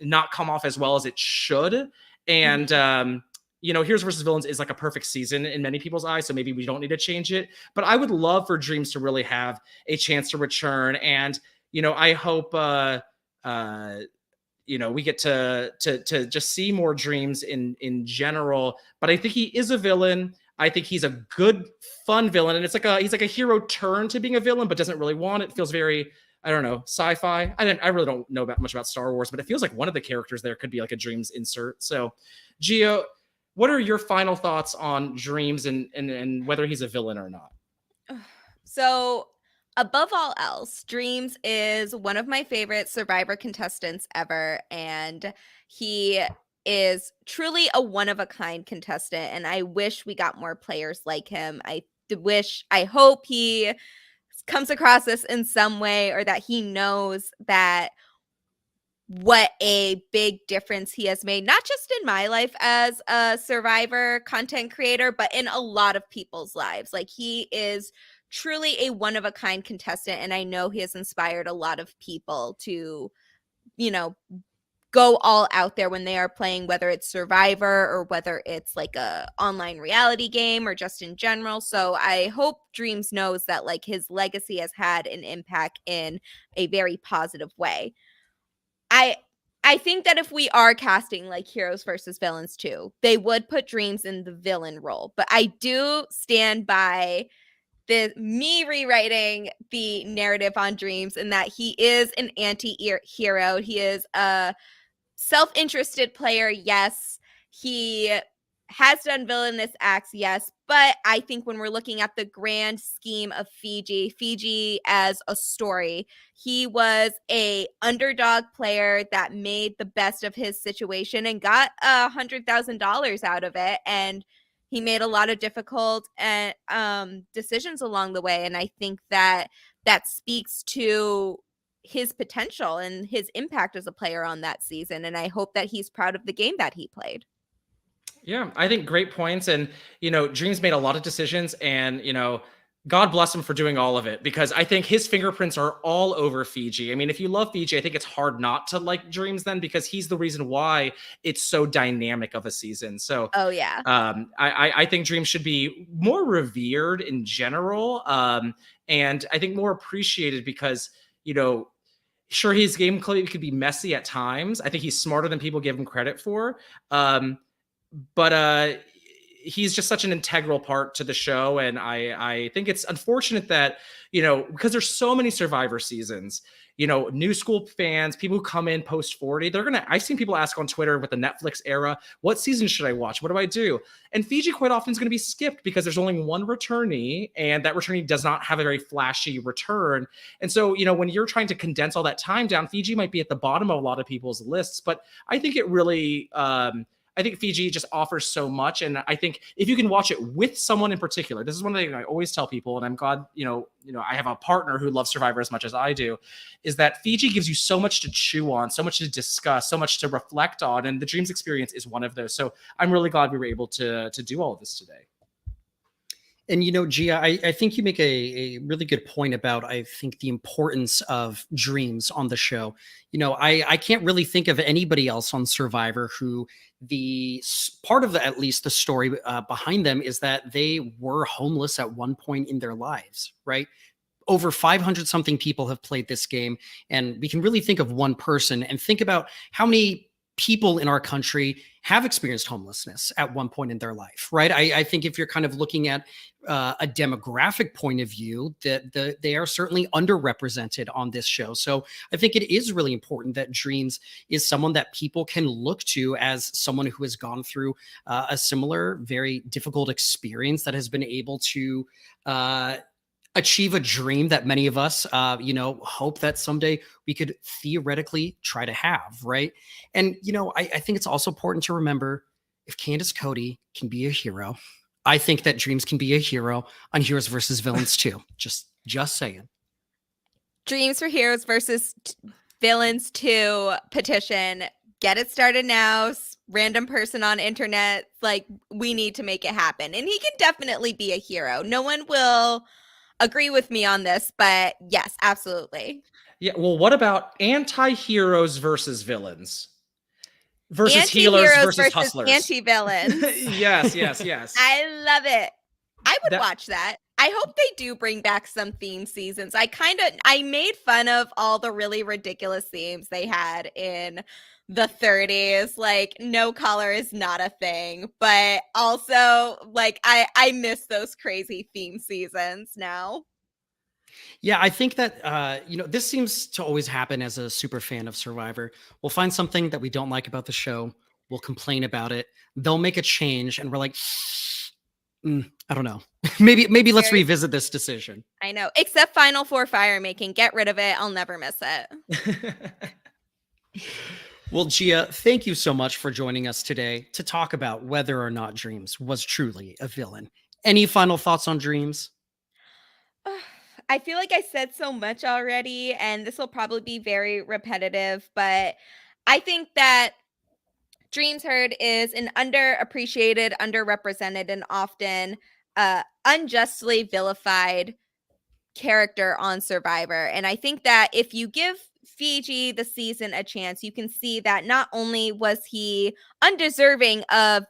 not come off as well as it should. And, Heroes versus Villains is like a perfect season in many people's eyes, so maybe we don't need to change it. But I would love for Dreamz to really have a chance to return, and I hope we get to just see more Dreamz in general. But I think he is a villain. I think he's a good, fun villain, and he's like a hero turn to being a villain, but doesn't really want it. Feels very, I don't know, sci-fi. I really don't know much about Star Wars, but it feels like one of the characters there could be like a Dreamz insert. So, Gio, what are your final thoughts on Dreamz and whether he's a villain or not? So, above all else, Dreamz is one of my favorite Survivor contestants ever, and he is truly a one-of-a-kind contestant, and I wish we got more players like him. I hope he comes across this in some way, or that he knows that what a big difference he has made, not just in my life as a Survivor content creator, but in a lot of people's lives. Like, he is truly a one-of-a-kind contestant, and I know he has inspired a lot of people to, you know, go all out there when they are playing, whether it's Survivor or whether it's like a online reality game or just in general. So I hope Dreamz knows that, like, his legacy has had an impact in a very positive way. I think that if we are casting like heroes versus villains too, they would put Dreamz in the villain role. But I do stand by me rewriting the narrative on Dreamz, and that he is an anti-hero. He is a self-interested player, yes. He has done villainous acts, yes. But I think when we're looking at the grand scheme of Fiji as a story, he was a underdog player that made the best of his situation and got $100,000 out of it. And he made a lot of difficult decisions along the way. And I think that speaks to his potential and his impact as a player on that season. And I hope that he's proud of the game that he played. Yeah, I think great points. And, Dreamz made a lot of decisions, and, God bless him for doing all of it, because I think his fingerprints are all over Fiji. I mean, if you love Fiji, I think it's hard not to like Dreamz then, because he's the reason why it's so dynamic of a season. So, Oh, yeah. I think Dreamz should be more revered in general, and I think more appreciated because, sure, his game could be messy at times. I think he's smarter than people give him credit for. But he's just such an integral part to the show. And I think it's unfortunate that, because there's so many Survivor seasons, new school fans, people who come in post 40, I've seen people ask on Twitter with the Netflix era, what season should I watch? What do I do? And Fiji quite often is going to be skipped because there's only one returnee, and that returnee does not have a very flashy return. And so, when you're trying to condense all that time down, Fiji might be at the bottom of a lot of people's lists, but I think it really, I think Fiji just offers so much. And I think if you can watch it with someone in particular, this is one thing I always tell people, and I'm glad, I have a partner who loves Survivor as much as I do, is that Fiji gives you so much to chew on, so much to discuss, so much to reflect on. And the Dreamz experience is one of those. So I'm really glad we were able to do all of this today. And, Gia, I think you make a really good point about, I think, the importance of Dreamz on the show. I can't really think of anybody else on Survivor who the part of at least the story behind them is that they were homeless at one point in their lives, right? Over 500 something people have played this game. And we can really think of one person and think about how many people in our country have experienced homelessness at one point in their life, right? I think if you're kind of looking at a demographic point of view, that they are certainly underrepresented on this show. So I think it is really important that Dreamz is someone that people can look to as someone who has gone through a similar, very difficult experience, that has been able to achieve a dream that many of us, hope that someday we could theoretically try to have, right? And, I think it's also important to remember, if Candace Cody can be a hero, I think that Dreamz can be a hero on Heroes versus Villains too. Just saying. Dreamz for Heroes versus Villains 2 petition. Get it started now. Random person on internet, like, we need to make it happen. And he can definitely be a hero. No one will agree with me on this, but yes, absolutely. Yeah. Well, what about anti-heroes versus villains? Versus Anti-heroes healers versus hustlers. Anti-villains. Yes. I love it. I would watch that. I hope they do bring back some theme seasons. I made fun of all the really ridiculous themes they had in the 30s. Like, no collar is not a thing, but also, like, I miss those crazy theme seasons now. Yeah, I think that, this seems to always happen as a super fan of Survivor. We'll find something that we don't like about the show. We'll complain about it. They'll make a change, and we're like, I don't know. maybe let's revisit this decision. I know, except Final Four fire making. Get rid of it. I'll never miss it. Well, Gia, thank you so much for joining us today to talk about whether or not Dreamz was truly a villain. Any final thoughts on Dreamz? I feel like I said so much already, and this will probably be very repetitive, but I think that Dreamz Herd is an underappreciated, underrepresented, and often unjustly vilified character on Survivor. And I think that if you give Fiji the season a chance, you can see that not only was he undeserving of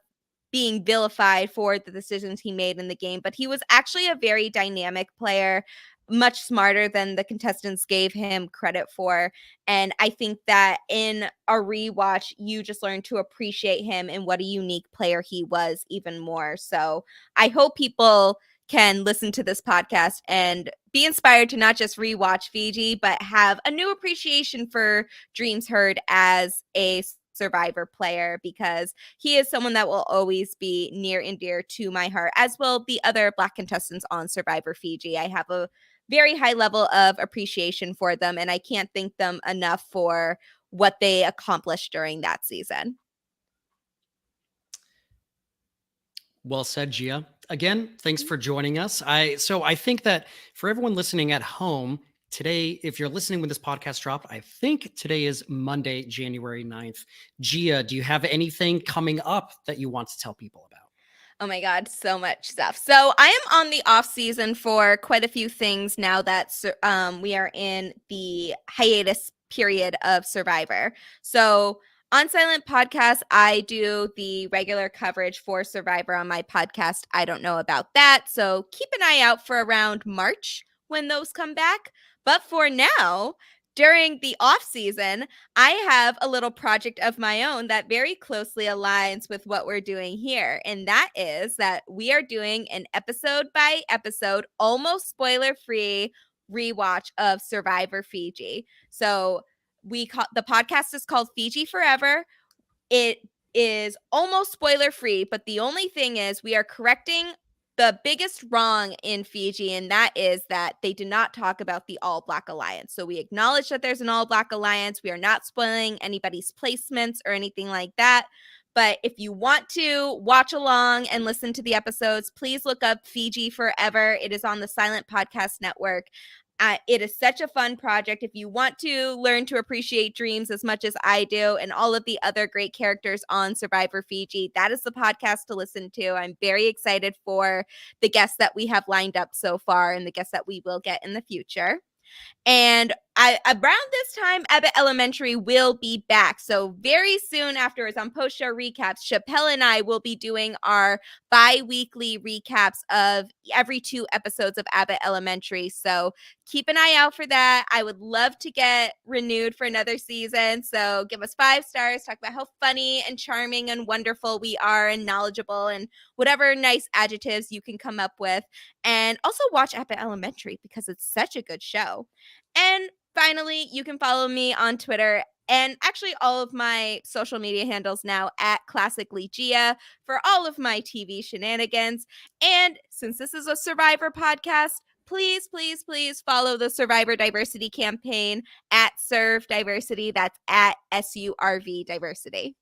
being vilified for the decisions he made in the game, but he was actually a very dynamic player, much smarter than the contestants gave him credit for. And I think that in a rewatch, you just learn to appreciate him and what a unique player he was even more. So I hope people can listen to this podcast and be inspired to not just rewatch Fiji, but have a new appreciation for Dreamz Herd as a Survivor player, because he is someone that will always be near and dear to my heart, as will the other Black contestants on Survivor Fiji. I have a very high level of appreciation for them, and I can't thank them enough for what they accomplished during that season. Well said, Gia. Again, thanks for joining us. I think that for everyone listening at home, today, if you're listening when this podcast dropped, I think today is Monday, January 9th. Gia, do you have anything coming up that you want to tell people about? Oh my God, so much stuff. So I am on the off season for quite a few things now that we are in the hiatus period of Survivor. So on Silent Podcast, I do the regular coverage for Survivor on my podcast. I don't know about that. So keep an eye out for around March when those come back. But for now, during the off season, I have a little project of my own that very closely aligns with what we're doing here. And that is that we are doing an episode by episode, almost spoiler free rewatch of Survivor Fiji. So the podcast is called Fiji Forever. It is almost spoiler free, but the only thing is we are correcting the biggest wrong in Fiji, and that is that they did not talk about the All Black Alliance. So we acknowledge that there's an All Black Alliance. We are not spoiling anybody's placements or anything like that. But if you want to watch along and listen to the episodes, please look up Fiji Forever. It is on the Silent Podcast Network. It is such a fun project. If you want to learn to appreciate Dreamz as much as I do and all of the other great characters on Survivor Fiji, that is the podcast to listen to. I'm very excited for the guests that we have lined up so far and the guests that we will get in the future. And around this time, Abbott Elementary will be back. So very soon afterwards, on post-show recaps, Chappelle and I will be doing our bi-weekly recaps of every 2 episodes of Abbott Elementary. So keep an eye out for that. I would love to get renewed for another season. So give us 5 stars, talk about how funny and charming and wonderful we are and knowledgeable and whatever nice adjectives you can come up with. And also watch Abbott Elementary because it's such a good show. And finally, you can follow me on Twitter and actually all of my social media handles now at Classically Gia for all of my TV shenanigans. And since this is a Survivor podcast, please, please, please follow the Survivor Diversity campaign at Serve Diversity. That's at SURV Diversity.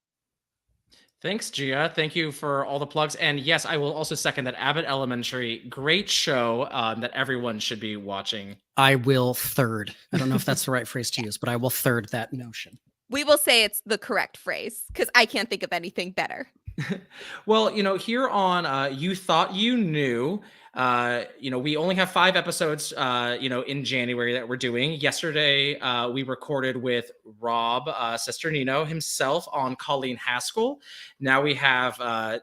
Thanks, Gia. Thank you for all the plugs. And yes, I will also second that. Abbott Elementary, great show that everyone should be watching. I will third. I don't know if that's the right phrase to use, but I will third that notion. We will say it's the correct phrase because I can't think of anything better. Well, here on You Thought You Knew, we only have 5 episodes, in January that we're doing. Yesterday, we recorded with Rob Sesternino himself on Colleen Haskell. Now we have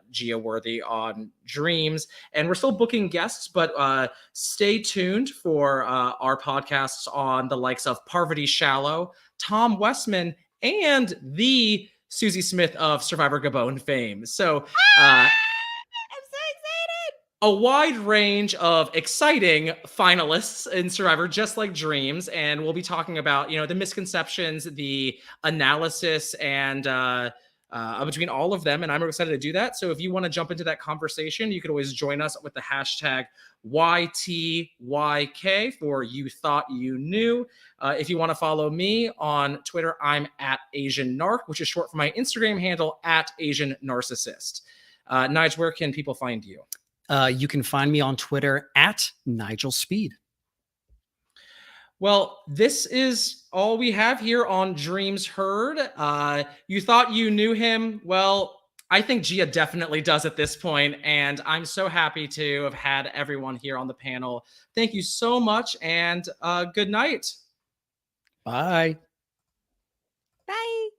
Gia Worthy on Dreamz, and we're still booking guests, but stay tuned for our podcasts on the likes of Parvati Shallow, Tom Westman, and the Susie Smith of Survivor Gabon fame. So I'm so excited. A wide range of exciting finalists in Survivor, just like Dreamz. And we'll be talking about, the misconceptions, the analysis, and between all of them, and I'm excited to do that. So if you want to jump into that conversation, you could always join us with the hashtag YTYK for You Thought You Knew. If you want to follow me on Twitter, I'm at Asian Narc, which is short for my Instagram handle at Asian Narcissist. Nigel, where can people find you? You can find me on Twitter at Nigel Speed. Well, this is all we have here on Dreamz Herd. You thought you knew him. Well, I think Gia definitely does at this point, and I'm so happy to have had everyone here on the panel. Thank you so much, and good night. Bye. Bye.